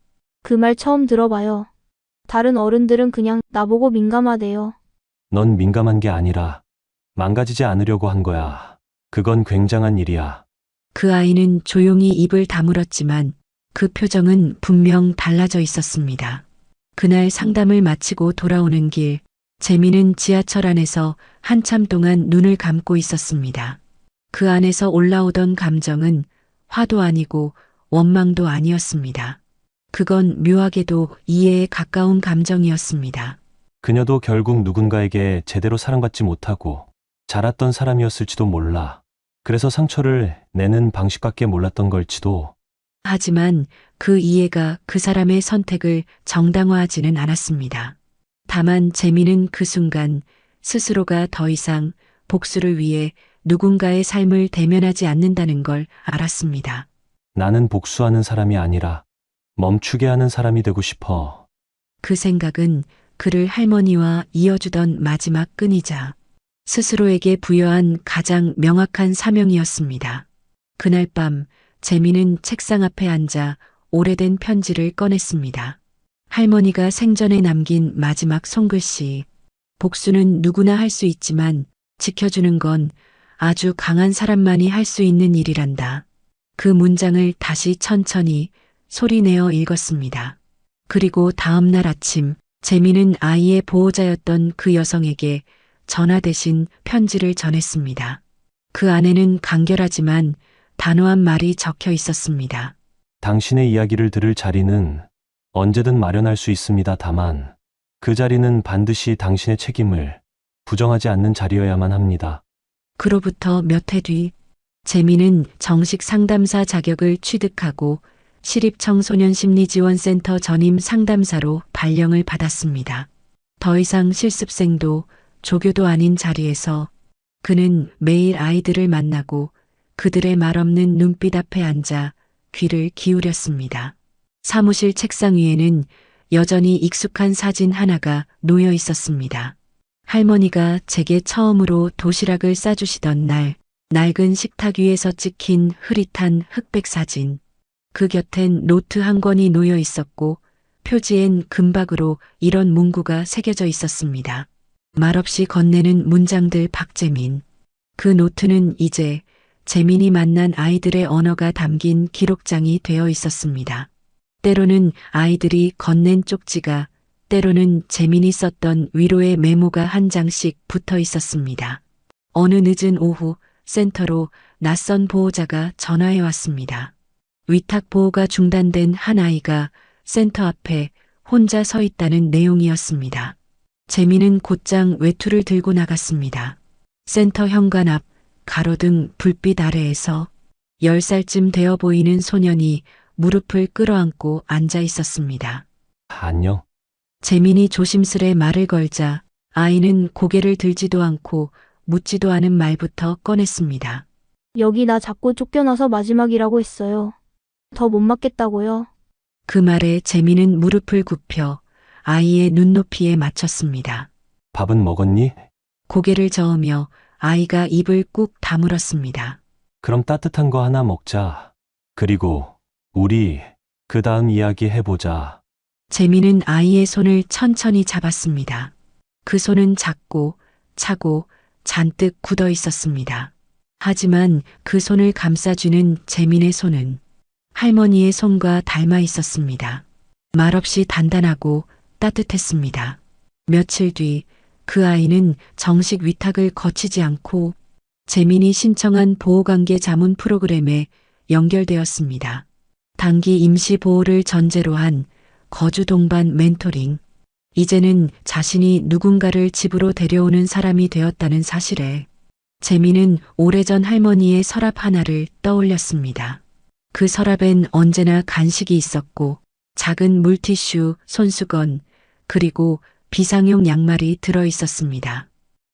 그 말 처음 들어봐요. 다른 어른들은 그냥 나보고 민감하대요. 넌 민감한 게 아니라 망가지지 않으려고 한 거야. 그건 굉장한 일이야. 그 아이는 조용히 입을 다물었지만 그 표정은 분명 달라져 있었습니다. 그날 상담을 마치고 돌아오는 길, 재민은 지하철 안에서 한참 동안 눈을 감고 있었습니다. 그 안에서 올라오던 감정은 화도 아니고 원망도 아니었습니다. 그건 묘하게도 이해에 가까운 감정이었습니다. 그녀도 결국 누군가에게 제대로 사랑받지 못하고 자랐던 사람이었을지도 몰라. 그래서 상처를 내는 방식밖에 몰랐던 걸지도. 하지만 그 이해가 그 사람의 선택을 정당화하지는 않았습니다. 다만 재민은 그 순간 스스로가 더 이상 복수를 위해 누군가의 삶을 대면하지 않는다는 걸 알았습니다. 나는 복수하는 사람이 아니라 멈추게 하는 사람이 되고 싶어. 그 생각은 그를 할머니와 이어주던 마지막 끈이자 스스로에게 부여한 가장 명확한 사명이었습니다. 그날 밤 재민은 책상 앞에 앉아 오래된 편지를 꺼냈습니다. 할머니가 생전에 남긴 마지막 손글씨. 복수는 누구나 할 수 있지만 지켜주는 건 아주 강한 사람만이 할 수 있는 일이란다. 그 문장을 다시 천천히 소리내어 읽었습니다. 그리고 다음 날 아침 재민은 아이의 보호자였던 그 여성에게 전화 대신 편지를 전했습니다. 그 안에는 간결하지만 단호한 말이 적혀 있었습니다. 당신의 이야기를 들을 자리는 언제든 마련할 수 있습니다. 다만 그 자리는 반드시 당신의 책임을 부정하지 않는 자리여야만 합니다. 그로부터 몇 해 뒤 재민은 정식 상담사 자격을 취득하고 시립청소년심리지원센터 전임 상담사로 발령을 받았습니다. 더 이상 실습생도 조교도 아닌 자리에서 그는 매일 아이들을 만나고 그들의 말없는 눈빛 앞에 앉아 귀를 기울였습니다. 사무실 책상 위에는 여전히 익숙한 사진 하나가 놓여 있었습니다. 할머니가 제게 처음으로 도시락을 싸주시던 날, 낡은 식탁 위에서 찍힌 흐릿한 흑백 사진. 그 곁엔 노트 한 권이 놓여 있었고 표지엔 금박으로 이런 문구가 새겨져 있었습니다. 말없이 건네는 문장들 박재민. 그 노트는 이제 재민이 만난 아이들의 언어가 담긴 기록장이 되어 있었습니다. 때로는 아이들이 건넨 쪽지가, 때로는 재민이 썼던 위로의 메모가 한 장씩 붙어 있었습니다. 어느 늦은 오후 센터로 낯선 보호자가 전화해 왔습니다. 위탁 보호가 중단된 한 아이가 센터 앞에 혼자 서 있다는 내용이었습니다. 재민은 곧장 외투를 들고 나갔습니다. 센터 현관 앞 가로등 불빛 아래에서 10살쯤 되어 보이는 소년이 무릎을 끌어안고 앉아 있었습니다. 안녕. 재민이 조심스레 말을 걸자 아이는 고개를 들지도 않고 묻지도 않은 말부터 꺼냈습니다. 여기 나 자꾸 쫓겨나서 마지막이라고 했어요. 더 못 맞겠다고요. 그 말에 재민은 무릎을 굽혀 아이의 눈높이에 맞췄습니다. 밥은 먹었니? 고개를 저으며 아이가 입을 꾹 다물었습니다. 그럼 따뜻한 거 하나 먹자. 그리고 우리 그 다음 이야기 해보자. 재민은 아이의 손을 천천히 잡았습니다. 그 손은 작고 차고 잔뜩 굳어 있었습니다. 하지만 그 손을 감싸주는 재민의 손은 할머니의 손과 닮아 있었습니다. 말없이 단단하고 따뜻했습니다. 며칠 뒤 그 아이는 정식 위탁을 거치지 않고 재민이 신청한 보호관계 자문 프로그램에 연결되었습니다. 단기 임시 보호를 전제로 한 거주 동반 멘토링. 이제는 자신이 누군가를 집으로 데려오는 사람이 되었다는 사실에 재민은 오래전 할머니의 서랍 하나를 떠올렸습니다. 그 서랍엔 언제나 간식이 있었고 작은 물티슈, 손수건, 그리고 비상용 양말이 들어 있었습니다.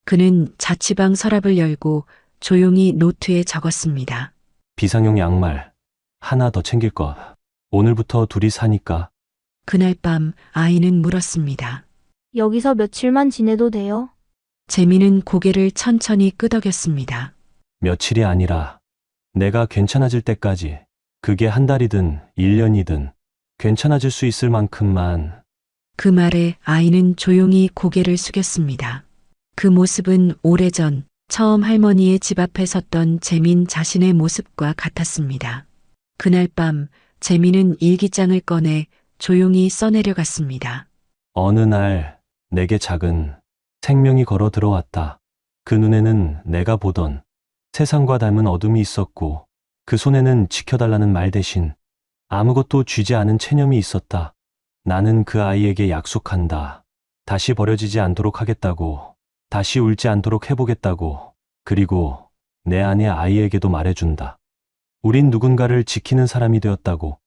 그는 자취방 서랍을 열고 조용히 노트에 적었습니다. 비상용 양말 하나 더 챙길 거. 오늘부터 둘이 사니까. 그날 밤 아이는 물었습니다. 여기서 며칠만 지내도 돼요? 재민은 고개를 천천히 끄덕였습니다. 며칠이 아니라 내가 괜찮아질 때까지. 그게 한 달이든 1년이든 괜찮아질 수 있을 만큼만. 그 말에 아이는 조용히 고개를 숙였습니다. 그 모습은 오래전 처음 할머니의 집 앞에 섰던 재민 자신의 모습과 같았습니다. 그날 밤 재민은 일기장을 꺼내 조용히 써내려갔습니다. 어느 날 내게 작은 생명이 걸어 들어왔다. 그 눈에는 내가 보던 세상과 닮은 어둠이 있었고 그 손에는 지켜달라는 말 대신 아무것도 쥐지 않은 체념이 있었다. 나는 그 아이에게 약속한다. 다시 버려지지 않도록 하겠다고. 다시 울지 않도록 해보겠다고. 그리고 내 아내 아이에게도 말해준다. 우린 누군가를 지키는 사람이 되었다고.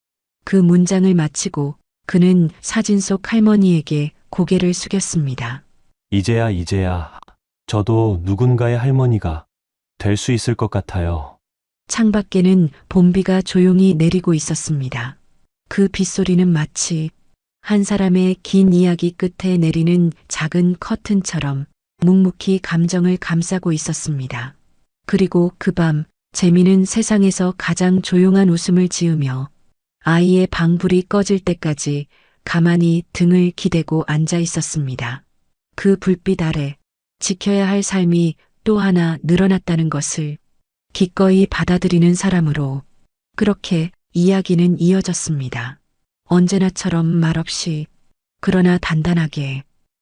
그 문장을 마치고 그는 사진 속 할머니에게 고개를 숙였습니다. 이제야 저도 누군가의 할머니가 될 수 있을 것 같아요. 창밖에는 봄비가 조용히 내리고 있었습니다. 그 빗소리는 마치 한 사람의 긴 이야기 끝에 내리는 작은 커튼처럼 묵묵히 감정을 감싸고 있었습니다. 그리고 그 밤 재민은 세상에서 가장 조용한 웃음을 지으며 아이의 방불이 꺼질 때까지 가만히 등을 기대고 앉아 있었습니다. 그 불빛 아래 지켜야 할 삶이 또 하나 늘어났다는 것을 기꺼이 받아들이는 사람으로 그렇게 이야기는 이어졌습니다. 언제나처럼 말없이 그러나 단단하게